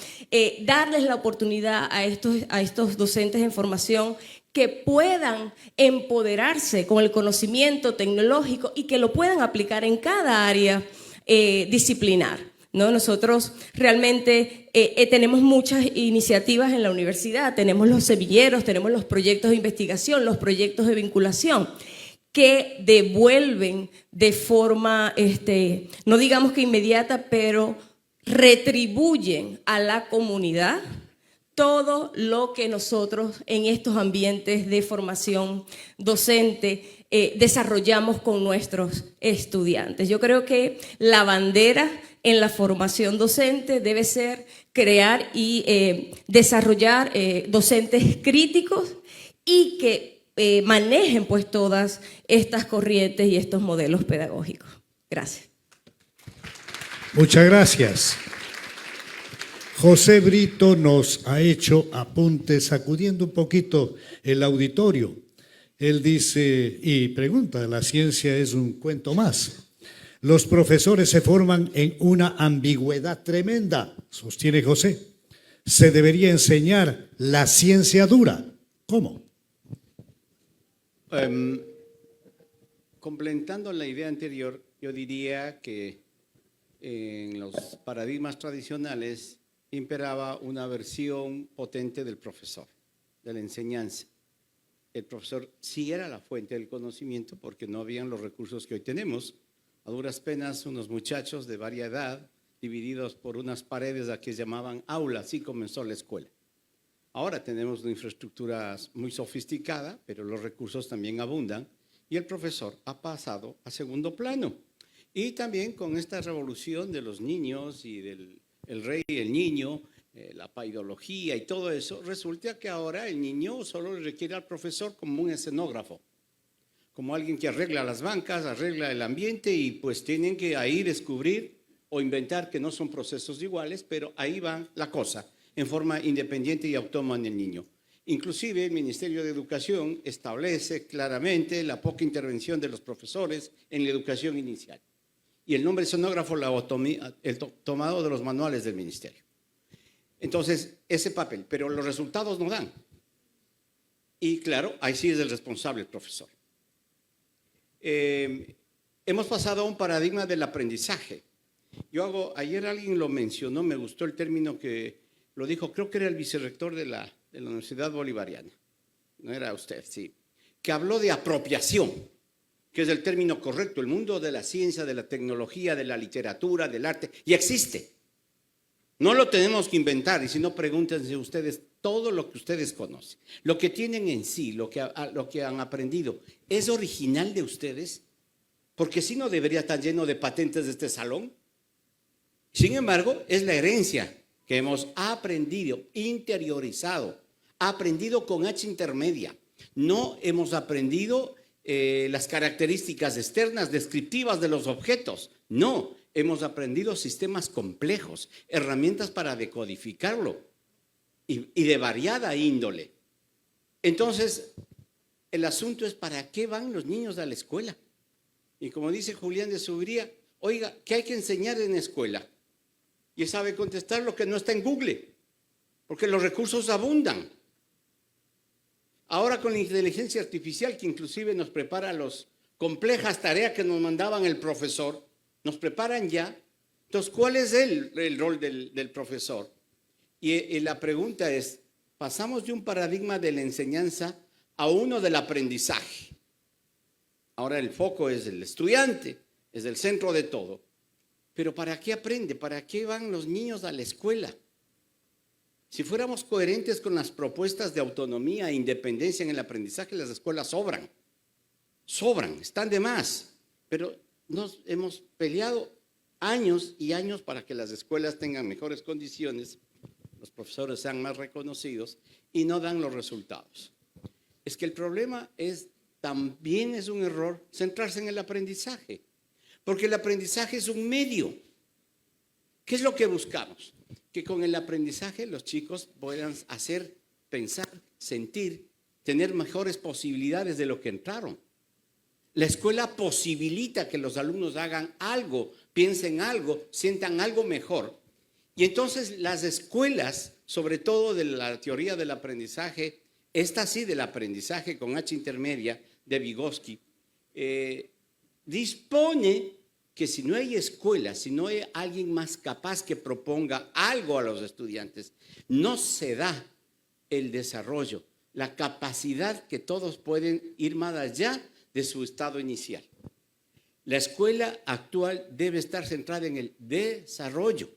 [SPEAKER 6] Darles la oportunidad a estos docentes en formación que puedan empoderarse con el conocimiento tecnológico y que lo puedan aplicar en cada área disciplinar, ¿no? Nosotros realmente tenemos muchas iniciativas en la universidad, tenemos los semilleros, tenemos los proyectos de investigación, los proyectos de vinculación, que devuelven de forma, no digamos que inmediata, pero retribuyen a la comunidad todo lo que nosotros en estos ambientes de formación docente desarrollamos con nuestros estudiantes. Yo creo que la bandera en la formación docente debe ser crear y desarrollar docentes críticos y que manejen pues todas estas corrientes y estos modelos pedagógicos. Gracias.
[SPEAKER 2] Muchas gracias. José Brito nos ha hecho apuntes sacudiendo un poquito el auditorio. Él dice y pregunta, ¿la ciencia es un cuento más? Los profesores se forman en una ambigüedad tremenda, sostiene José. Se debería enseñar la ciencia dura. ¿Cómo?
[SPEAKER 7] Complementando la idea anterior, yo diría que en los paradigmas tradicionales imperaba una versión potente del profesor, de la enseñanza. El profesor sí era la fuente del conocimiento porque no habían los recursos que hoy tenemos. A duras penas, unos muchachos de varias edad, divididos por unas paredes a que llamaban aula, así comenzó la escuela. Ahora tenemos una infraestructura muy sofisticada, pero los recursos también abundan y el profesor ha pasado a segundo plano. Y también con esta revolución de los niños y del rey y el niño, la paidología y todo eso, resulta que ahora el niño solo le requiere al profesor como un escenógrafo, como alguien que arregla las bancas, arregla el ambiente y pues tienen que ahí descubrir o inventar que no son procesos iguales, pero ahí va la cosa, en forma independiente y autónoma en el niño. Inclusive el Ministerio de Educación establece claramente la poca intervención de los profesores en la educación inicial. Y el nombre escenógrafo lo ha tomado de los manuales del Ministerio. Entonces, ese papel, pero los resultados no dan. Y claro, ahí sí es el responsable el profesor. Hemos pasado a un paradigma del aprendizaje. Ayer alguien lo mencionó, me gustó el término que lo dijo, creo que era el vicerrector de la Universidad Bolivariana, no era usted, sí, que habló de apropiación, que es el término correcto. El mundo de la ciencia, de la tecnología, de la literatura, del arte, ya existe. No lo tenemos que inventar, y si no, pregúntense ustedes todo lo que ustedes conocen. Lo que tienen en sí, lo que han aprendido, ¿es original de ustedes? Porque si no, debería estar lleno de patentes de este salón. Sin embargo, es la herencia que hemos aprendido, interiorizado, aprendido con H intermedia. No hemos aprendido las características externas, descriptivas de los objetos. No, hemos aprendido sistemas complejos, herramientas para decodificarlo y de variada índole. Entonces, el asunto es ¿para qué van los niños a la escuela? Y como dice Julián de Subiría, oiga, ¿qué hay que enseñar en la escuela? Y él sabe contestar lo que no está en Google, porque los recursos abundan. Ahora con la inteligencia artificial, que inclusive nos prepara las complejas tareas que nos mandaban el profesor, nos preparan ya. Entonces, ¿cuál es el rol del profesor? Y la pregunta es, pasamos de un paradigma de la enseñanza a uno del aprendizaje. Ahora el foco es el estudiante, es el centro de todo. Pero ¿para qué aprende? ¿Para qué van los niños a la escuela? Si fuéramos coherentes con las propuestas de autonomía e independencia en el aprendizaje, las escuelas sobran, están de más. Pero nos hemos peleado años y años para que las escuelas tengan mejores condiciones, los profesores sean más reconocidos y no dan los resultados. Es que el problema también es un error centrarse en el aprendizaje, porque el aprendizaje es un medio. ¿Qué es lo que buscamos? Que con el aprendizaje los chicos puedan hacer, pensar, sentir, tener mejores posibilidades de lo que entraron. La escuela posibilita que los alumnos hagan algo, piensen algo, sientan algo mejor. Y entonces las escuelas, sobre todo de la teoría del aprendizaje, esta sí del aprendizaje con H intermedia de Vygotsky, dispone que si no hay escuela, si no hay alguien más capaz que proponga algo a los estudiantes, no se da el desarrollo, la capacidad que todos pueden ir más allá de su estado inicial. La escuela actual debe estar centrada en el desarrollo.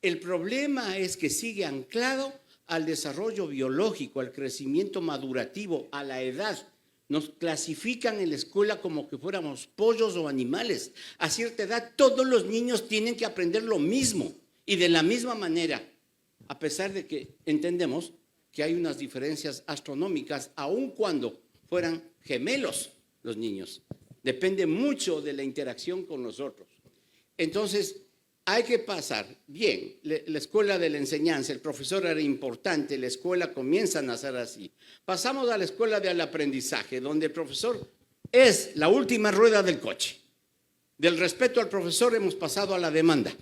[SPEAKER 7] El problema es que sigue anclado al desarrollo biológico, al crecimiento madurativo, a la edad. Nos clasifican en la escuela como que fuéramos pollos o animales. A cierta edad todos los niños tienen que aprender lo mismo y de la misma manera, a pesar de que entendemos que hay unas diferencias astronómicas, aun cuando fueran gemelos los niños. Depende mucho de la interacción con los otros. Entonces, hay que pasar, bien, la escuela de la enseñanza, el profesor era importante, la escuela comienza a nacer así. Pasamos a la escuela del aprendizaje, donde el profesor es la última rueda del coche. Del respeto al profesor hemos pasado a la demanda.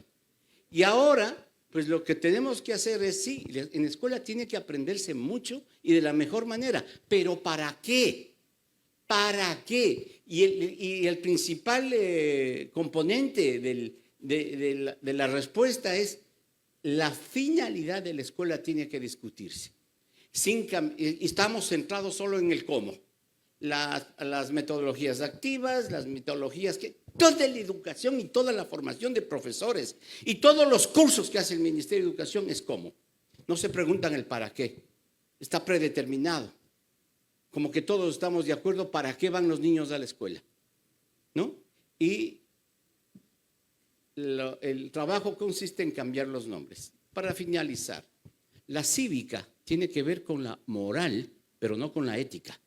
[SPEAKER 7] Y ahora, pues lo que tenemos que hacer es, sí, en la escuela tiene que aprenderse mucho y de la mejor manera, pero ¿para qué? ¿Para qué? Y el principal componente de la respuesta es la finalidad de la escuela tiene que discutirse. Estamos centrados solo en el cómo. Las metodologías activas, las metodologías que... Toda la educación y toda la formación de profesores y todos los cursos que hace el Ministerio de Educación es cómo. No se preguntan el para qué. Está predeterminado. Como que todos estamos de acuerdo para qué van los niños a la escuela, ¿no? Y el trabajo consiste en cambiar los nombres. Para finalizar, la cívica tiene que ver con la moral, pero no con la ética.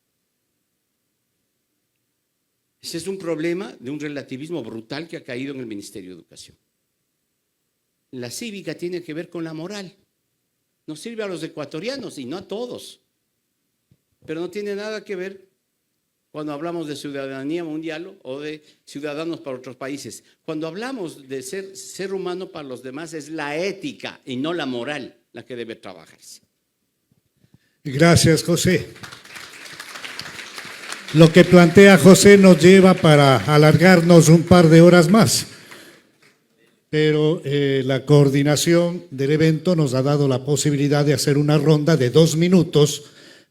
[SPEAKER 7] Ese es un problema de un relativismo brutal que ha caído en el Ministerio de Educación. La cívica tiene que ver con la moral. Nos sirve a los ecuatorianos y no a todos. Pero no tiene nada que ver cuando hablamos de ciudadanía mundial o de ciudadanos para otros países. Cuando hablamos de ser humano para los demás es la ética y no la moral la que debe trabajarse.
[SPEAKER 2] Gracias, José. Lo que plantea José nos lleva para alargarnos un par de horas más, pero la coordinación del evento nos ha dado la posibilidad de hacer una ronda de 2 minutos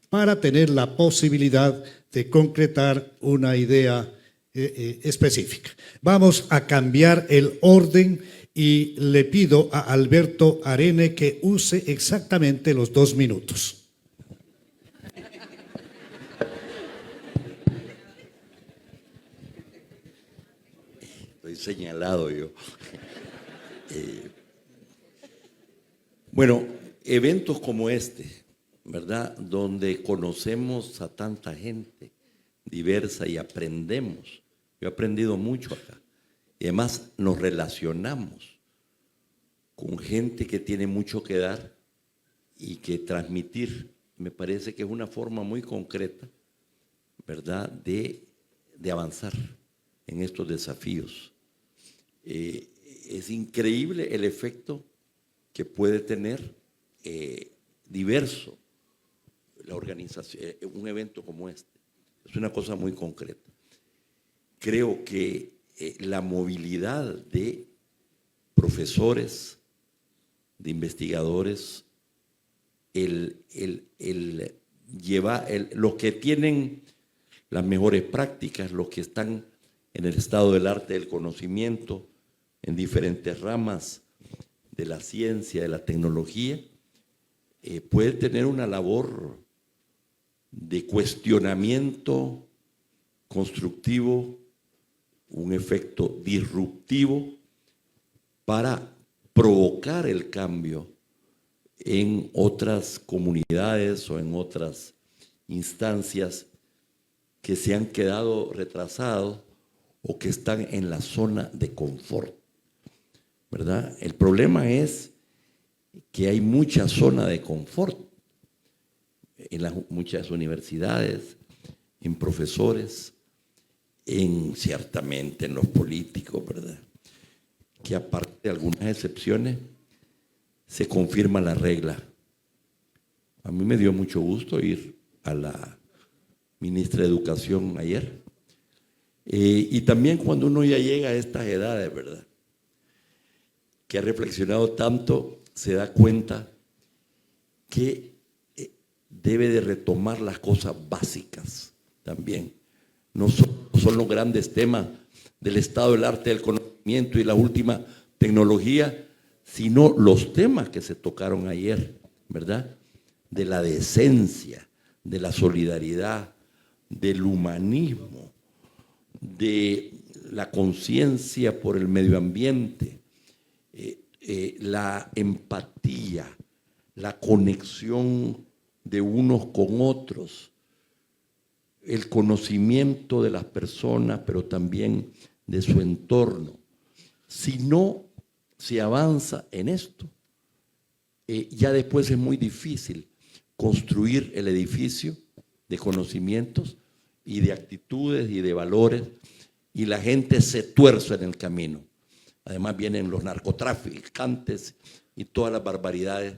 [SPEAKER 2] para tener la posibilidad de concretar una idea específica. Vamos a cambiar el orden y le pido a Alberto Arene que use exactamente los 2 minutos.
[SPEAKER 5] Estoy señalado yo. Bueno, eventos como este, ¿verdad? Donde conocemos a tanta gente diversa y aprendemos. Yo he aprendido mucho acá. Y además nos relacionamos con gente que tiene mucho que dar y que transmitir. Me parece que es una forma muy concreta, ¿verdad?, de avanzar en estos desafíos. Es increíble el efecto que puede tener diverso la organización, un evento como este. Es una cosa muy concreta. Creo que la movilidad de profesores, de investigadores, los que tienen las mejores prácticas, los que están en el estado del arte del conocimiento, en diferentes ramas de la ciencia, de la tecnología, puede tener una labor de cuestionamiento constructivo, un efecto disruptivo para provocar el cambio en otras comunidades o en otras instancias que se han quedado retrasados o que están en la zona de confort, ¿verdad? El problema es que hay mucha zona de confort en muchas universidades, en profesores, ciertamente en los políticos, ¿verdad? Que aparte de algunas excepciones, se confirma la regla. A mí me dio mucho gusto ir a la ministra de Educación ayer. Y también cuando uno ya llega a estas edades, ¿verdad? Que ha reflexionado tanto, se da cuenta que debe de retomar las cosas básicas también. No son los grandes temas del estado del arte del conocimiento y la última tecnología, sino los temas que se tocaron ayer, ¿verdad? De la decencia, de la solidaridad, del humanismo, de la conciencia por el medio ambiente, la empatía, la conexión de unos con otros, el conocimiento de las personas, pero también de su entorno. Si no se avanza en esto, ya después es muy difícil construir el edificio de conocimientos y de actitudes y de valores, y la gente se tuerce en el camino. Además vienen los narcotraficantes y todas las barbaridades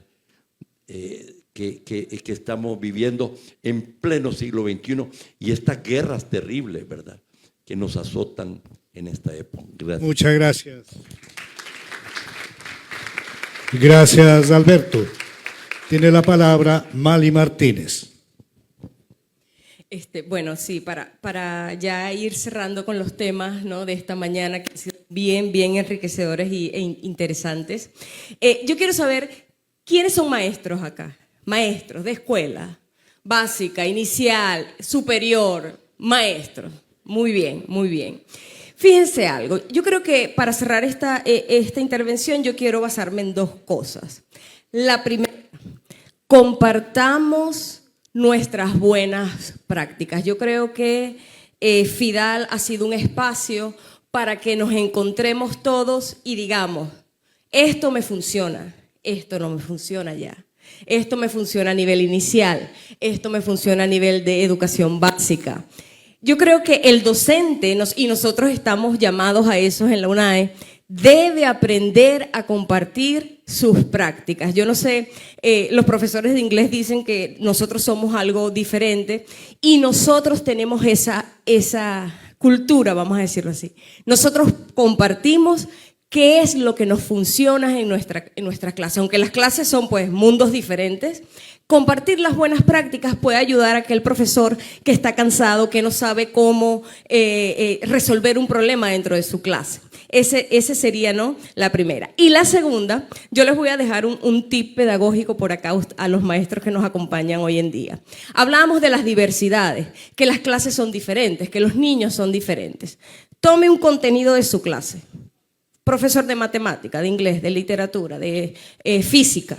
[SPEAKER 5] que estamos viviendo en pleno siglo XXI, y estas guerras terribles, ¿verdad?, que nos azotan en esta época. Gracias.
[SPEAKER 2] Muchas gracias. Gracias, Alberto. Tiene la palabra Mali Martínez.
[SPEAKER 6] Bueno, sí, para ya ir cerrando con los temas, ¿no?, de esta mañana, que han sido bien enriquecedores e interesantes. Yo quiero saber, ¿quiénes son maestros acá? Maestros de escuela, básica, inicial, superior, maestros. Muy bien, muy bien. Fíjense algo, yo creo que para cerrar esta intervención yo quiero basarme en dos cosas. La primera, compartamos nuestras buenas prácticas. Yo creo que FIDAL ha sido un espacio para que nos encontremos todos y digamos, esto me funciona, esto no me funciona ya. Esto me funciona a nivel inicial, esto me funciona a nivel de educación básica. Yo creo que el docente, y nosotros estamos llamados a eso en la UNAE, debe aprender a compartir sus prácticas. Yo no sé, los profesores de inglés dicen que nosotros somos algo diferente y nosotros tenemos esa cultura, vamos a decirlo así. Nosotros compartimos qué es lo que nos funciona en nuestra clase. Aunque las clases son pues mundos diferentes, compartir las buenas prácticas puede ayudar a aquel profesor que está cansado, que no sabe cómo resolver un problema dentro de su clase. Ese sería, ¿no?, la primera. Y la segunda, yo les voy a dejar un tip pedagógico por acá a los maestros que nos acompañan hoy en día. Hablábamos de las diversidades, que las clases son diferentes, que los niños son diferentes. Tome un contenido de su clase. Profesor de matemática, de inglés, de literatura, de física.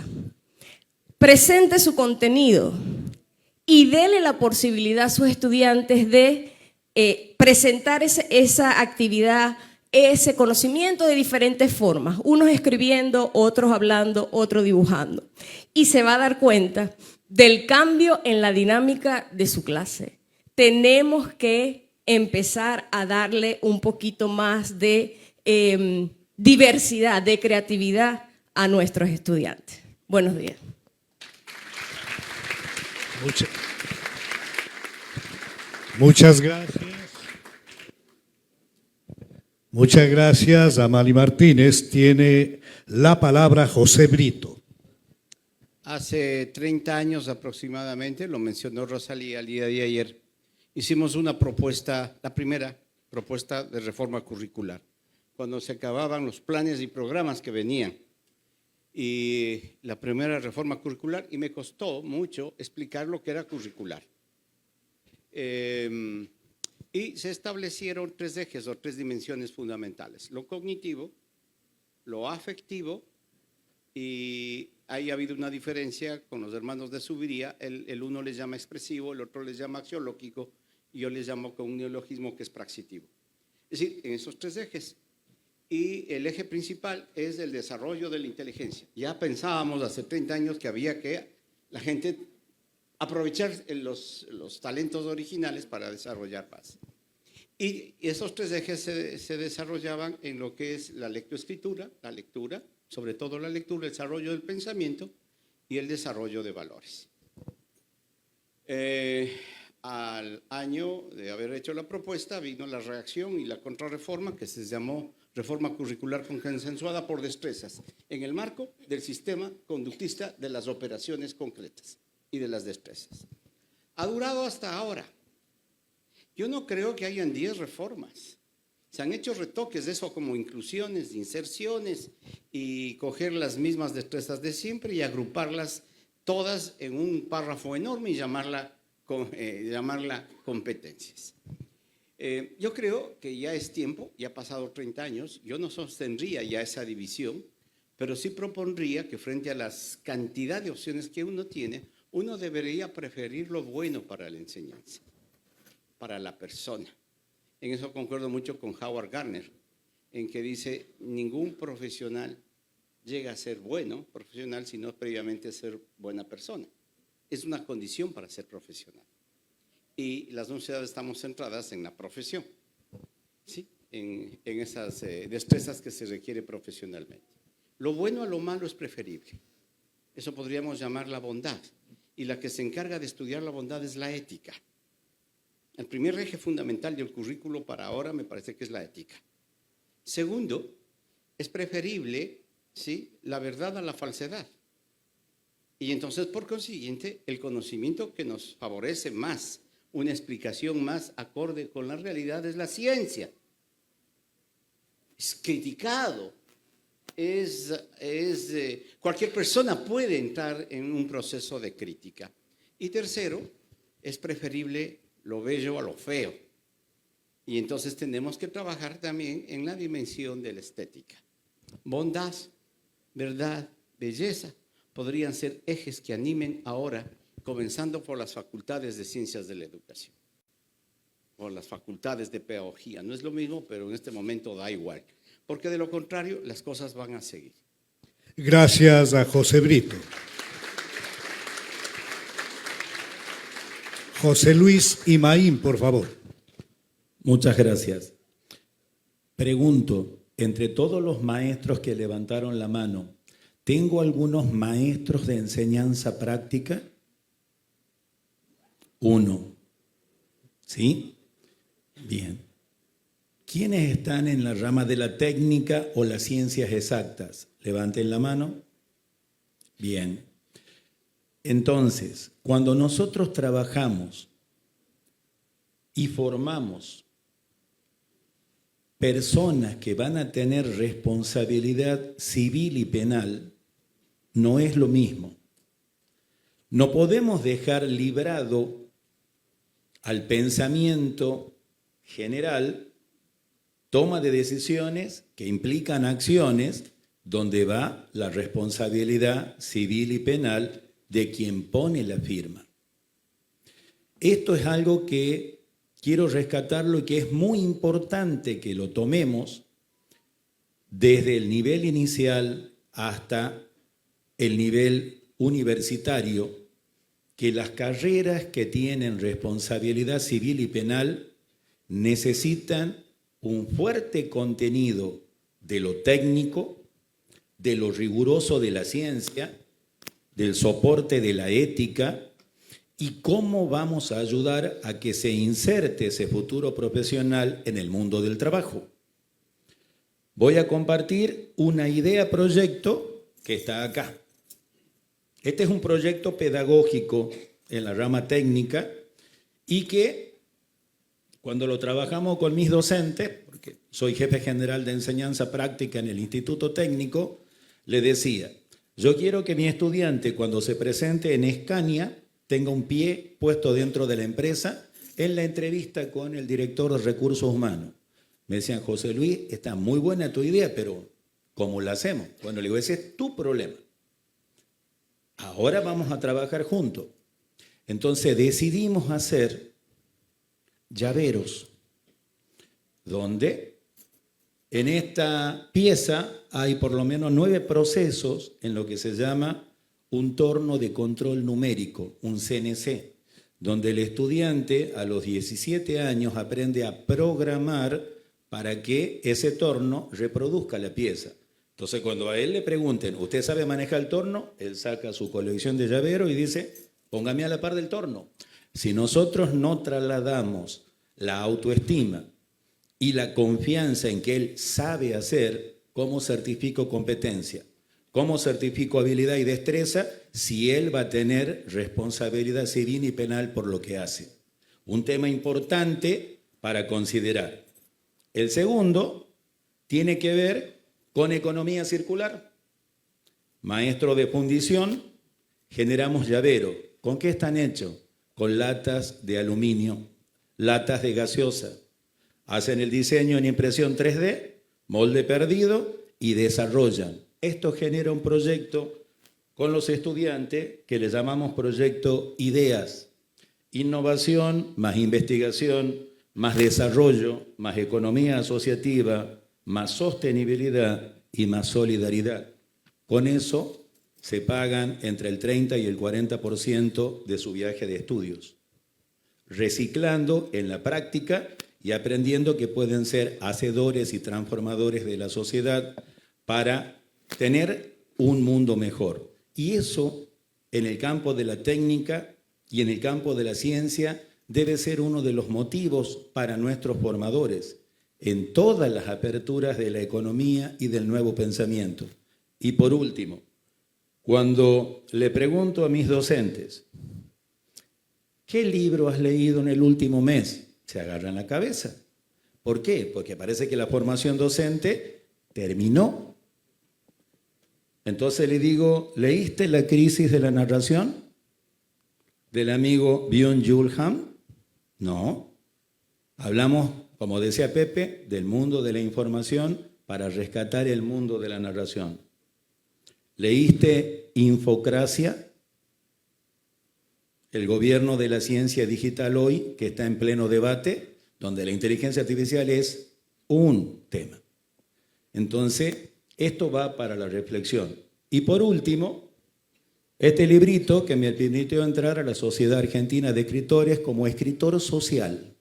[SPEAKER 6] Presente su contenido y dele la posibilidad a sus estudiantes de presentar esa actividad, ese conocimiento de diferentes formas, unos escribiendo, otros hablando, otros dibujando. Y se va a dar cuenta del cambio en la dinámica de su clase. Tenemos que empezar a darle un poquito más de diversidad, de creatividad a nuestros estudiantes. Buenos días.
[SPEAKER 2] Muchas gracias. Muchas gracias, Amali Martínez. Tiene la palabra José Brito.
[SPEAKER 7] Hace 30 años aproximadamente, lo mencionó Rosalía el día de ayer, hicimos una propuesta, la primera propuesta de reforma curricular, cuando se acababan los planes y programas que venían. Y la primera reforma curricular, y me costó mucho explicar lo que era curricular. Y se establecieron 3 ejes o 3 dimensiones fundamentales: lo cognitivo, lo afectivo, y ahí ha habido una diferencia con los hermanos de Subiría. El uno les llama expresivo, el otro les llama axiológico, y yo les llamo con un neologismo que es praxitivo. Es decir, en esos 3 ejes. Y el eje principal es el desarrollo de la inteligencia. Ya pensábamos hace 30 años que había que la gente aprovechar los talentos originales para desarrollar paz. Y esos 3 ejes se desarrollaban en lo que es la lectoescritura, la lectura, sobre todo la lectura, el desarrollo del pensamiento y el desarrollo de valores. Al año de haber hecho la propuesta vino la reacción y la contrarreforma, que se llamó Reforma Curricular Consensuada por Destrezas, en el marco del sistema conductista de las operaciones concretas y de las destrezas. Ha durado hasta ahora. Yo no creo que hayan 10 reformas. Se han hecho retoques de eso, como inclusiones, inserciones, y coger las mismas destrezas de siempre y agruparlas todas en un párrafo enorme y llamarla competencias. Yo creo que ya es tiempo, ya ha pasado 30 años, yo no sostendría ya esa división, pero sí propondría que frente a las cantidad de opciones que uno tiene, uno debería preferir lo bueno para la enseñanza, para la persona. En eso concuerdo mucho con Howard Gardner, en que dice: ningún profesional llega a ser bueno profesional, sino previamente ser buena persona. Es una condición para ser profesional. Y las universidades estamos centradas en la profesión, ¿sí? En esas destrezas que se requiere profesionalmente. Lo bueno a lo malo es preferible. Eso podríamos llamar la bondad. Y la que se encarga de estudiar la bondad es la ética. El primer eje fundamental del currículo para ahora me parece que es la ética. Segundo, es preferible, ¿sí?, la verdad a la falsedad. Y entonces, por consiguiente, el conocimiento que nos favorece más, una explicación más acorde con la realidad, es la ciencia. Es criticado. Cualquier persona puede entrar en un proceso de crítica. Y tercero, es preferible lo bello a lo feo. Y entonces tenemos que trabajar también en la dimensión de la estética. Bondad, verdad, belleza podrían ser ejes que animen ahora, comenzando por las facultades de ciencias de la educación, por las facultades de pedagogía. No es lo mismo, pero en este momento da igual, porque de lo contrario las cosas van a seguir.
[SPEAKER 2] Gracias a José Brito. José Luis Imaín, por favor.
[SPEAKER 4] Muchas gracias. Pregunto, entre todos los maestros que levantaron la mano, ¿tengo algunos maestros de enseñanza práctica? 1. ¿Sí? Bien. ¿Quiénes están en la rama de la técnica o las ciencias exactas? Levanten la mano. Bien. Entonces, cuando nosotros trabajamos y formamos personas que van a tener responsabilidad civil y penal, no es lo mismo. No podemos dejar librado al pensamiento general toma de decisiones que implican acciones donde va la responsabilidad civil y penal de quien pone la firma. Esto es algo que quiero rescatarlo y que es muy importante que lo tomemos desde el nivel inicial hasta el nivel universitario, que las carreras que tienen responsabilidad civil y penal necesitan un fuerte contenido de lo técnico, de lo riguroso de la ciencia, del soporte de la ética y cómo vamos a ayudar a que se inserte ese futuro profesional en el mundo del trabajo. Voy a compartir una idea proyecto que está acá. Este es un proyecto pedagógico en la rama técnica y que cuando lo trabajamos con mis docentes, porque soy jefe general de enseñanza práctica en el Instituto Técnico, le decía, yo quiero que mi estudiante cuando se presente en Escania tenga un pie puesto dentro de la empresa en la entrevista con el director de recursos humanos. Me decían, José Luis, está muy buena tu idea, pero ¿cómo la hacemos? Bueno, le digo, ese es tu problema. Ahora vamos a trabajar juntos. Entonces decidimos hacer llaveros, donde en esta pieza hay por lo menos 9 procesos en lo que se llama un torno de control numérico, un CNC, donde el estudiante a los 17 años aprende a programar para que ese torno reproduzca la pieza. Entonces, cuando a él le pregunten, ¿usted sabe manejar el torno? Él saca su colección de llaveros y dice, póngame a la par del torno. Si nosotros no trasladamos la autoestima y la confianza en que él sabe hacer, ¿cómo certifico competencia? ¿Cómo certifico habilidad y destreza si él va a tener responsabilidad civil y penal por lo que hace? Un tema importante para considerar. El segundo tiene que ver con economía circular. Maestro de fundición, generamos llaveros. ¿Con qué están hechos? Con latas de aluminio, latas de gaseosa. Hacen el diseño en impresión 3D, molde perdido y desarrollan. Esto genera un proyecto con los estudiantes que le llamamos proyecto IDEAS. Innovación más investigación, más desarrollo, más economía asociativa, más sostenibilidad y más solidaridad. Con eso se pagan entre el 30 y el 40% de su viaje de estudios, reciclando en la práctica y aprendiendo que pueden ser hacedores y transformadores de la sociedad para tener un mundo mejor. Y eso, en el campo de la técnica y en el campo de la ciencia, debe ser uno de los motivos para nuestros formadores en todas las aperturas de la economía y del nuevo pensamiento. Y por último, cuando le pregunto a mis docentes, ¿qué libro has leído en el último mes? Se agarran la cabeza. ¿Por qué? Porque parece que la formación docente terminó. Entonces le digo, ¿leíste La crisis de la narración? Del amigo Byung-Chul Han. No. Hablamos, como decía Pepe, del mundo de la información para rescatar el mundo de la narración. ¿Leíste Infocracia? El gobierno de la ciencia digital hoy, que está en pleno debate, donde la inteligencia artificial es un tema. Entonces, esto va para la reflexión. Y por último, este librito que me permitió entrar a la Sociedad Argentina de Escritores como escritor social.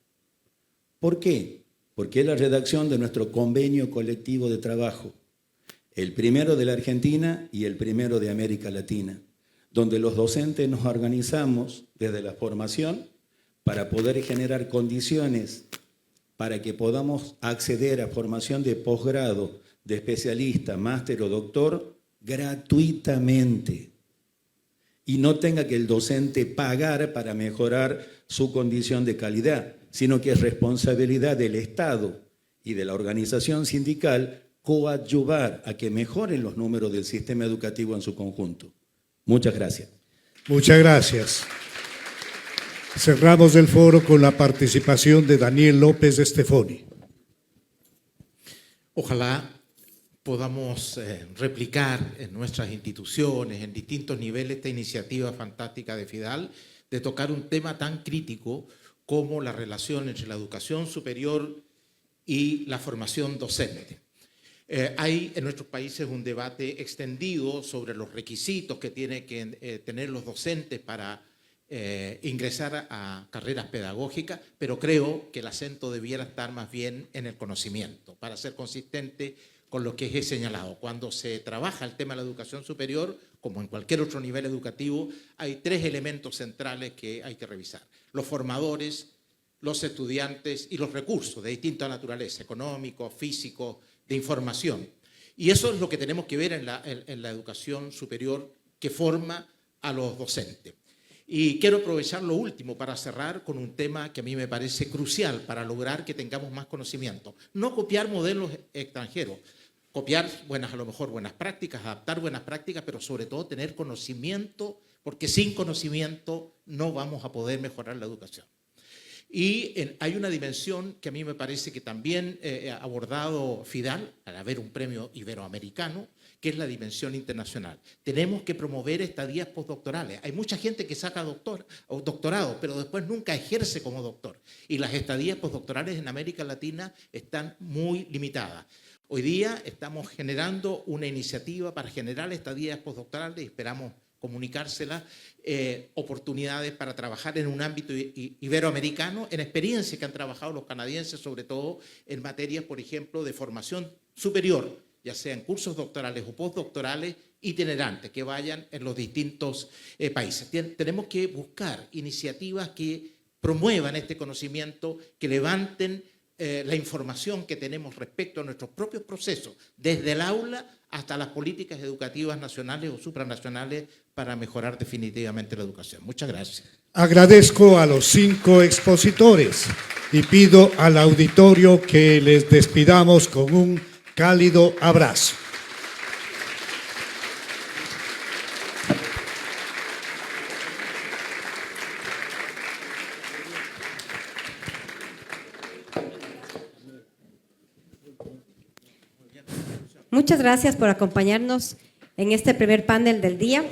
[SPEAKER 4] ¿Por qué? Porque es la redacción de nuestro convenio colectivo de trabajo, el primero de la Argentina y el primero de América Latina, donde los docentes nos organizamos desde la formación para poder generar condiciones para que podamos acceder a formación de posgrado, de especialista, máster o doctor gratuitamente y no tenga que el docente pagar para mejorar su condición de calidad, sino que es responsabilidad del Estado y de la organización sindical coadyuvar a que mejoren los números del sistema educativo en su conjunto. Muchas gracias.
[SPEAKER 2] Muchas gracias. Cerramos el foro con la participación de Daniel López Estefoni.
[SPEAKER 3] Ojalá podamos replicar en nuestras instituciones, en distintos niveles, esta iniciativa fantástica de FIDAL, de tocar un tema tan crítico como la relación entre la educación superior y la formación docente. Hay en nuestros países un debate extendido sobre los requisitos que tienen que tener los docentes para ingresar a carreras pedagógicas, pero creo que el acento debiera estar más bien en el conocimiento, para ser consistente con lo que he señalado. Cuando se trabaja el tema de la educación superior, como en cualquier otro nivel educativo, hay 3 elementos centrales que hay que revisar: los formadores, los estudiantes y los recursos de distinta naturaleza, económicos, físicos, de información. Y eso es lo que tenemos que ver en la educación superior que forma a los docentes. Y quiero aprovechar lo último para cerrar con un tema que a mí me parece crucial para lograr que tengamos más conocimiento. No copiar modelos extranjeros, copiar a lo mejor buenas prácticas, adaptar buenas prácticas, pero sobre todo tener conocimiento, porque sin conocimiento no vamos a poder mejorar la educación. Y hay una dimensión que a mí me parece que también ha abordado FIDAL, al haber un premio iberoamericano, que es la dimensión internacional. Tenemos que promover estadías postdoctorales. Hay mucha gente que saca doctorado, pero después nunca ejerce como doctor. Y las estadías postdoctorales en América Latina están muy limitadas. Hoy día estamos generando una iniciativa para generar estadías postdoctorales y esperamos comunicárselas, oportunidades para trabajar en un ámbito iberoamericano, en experiencias que han trabajado los canadienses, sobre todo en materias, por ejemplo, de formación superior, ya sea en cursos doctorales o postdoctorales itinerantes, que vayan en los distintos países. Tenemos que buscar iniciativas que promuevan este conocimiento, que levanten la información que tenemos respecto a nuestros propios procesos, desde el aula hasta las políticas educativas nacionales o supranacionales para mejorar definitivamente la educación. Muchas gracias.
[SPEAKER 2] Agradezco a los 5 expositores y pido al auditorio que les despidamos con un cálido abrazo.
[SPEAKER 1] Muchas gracias por acompañarnos en este primer panel del día.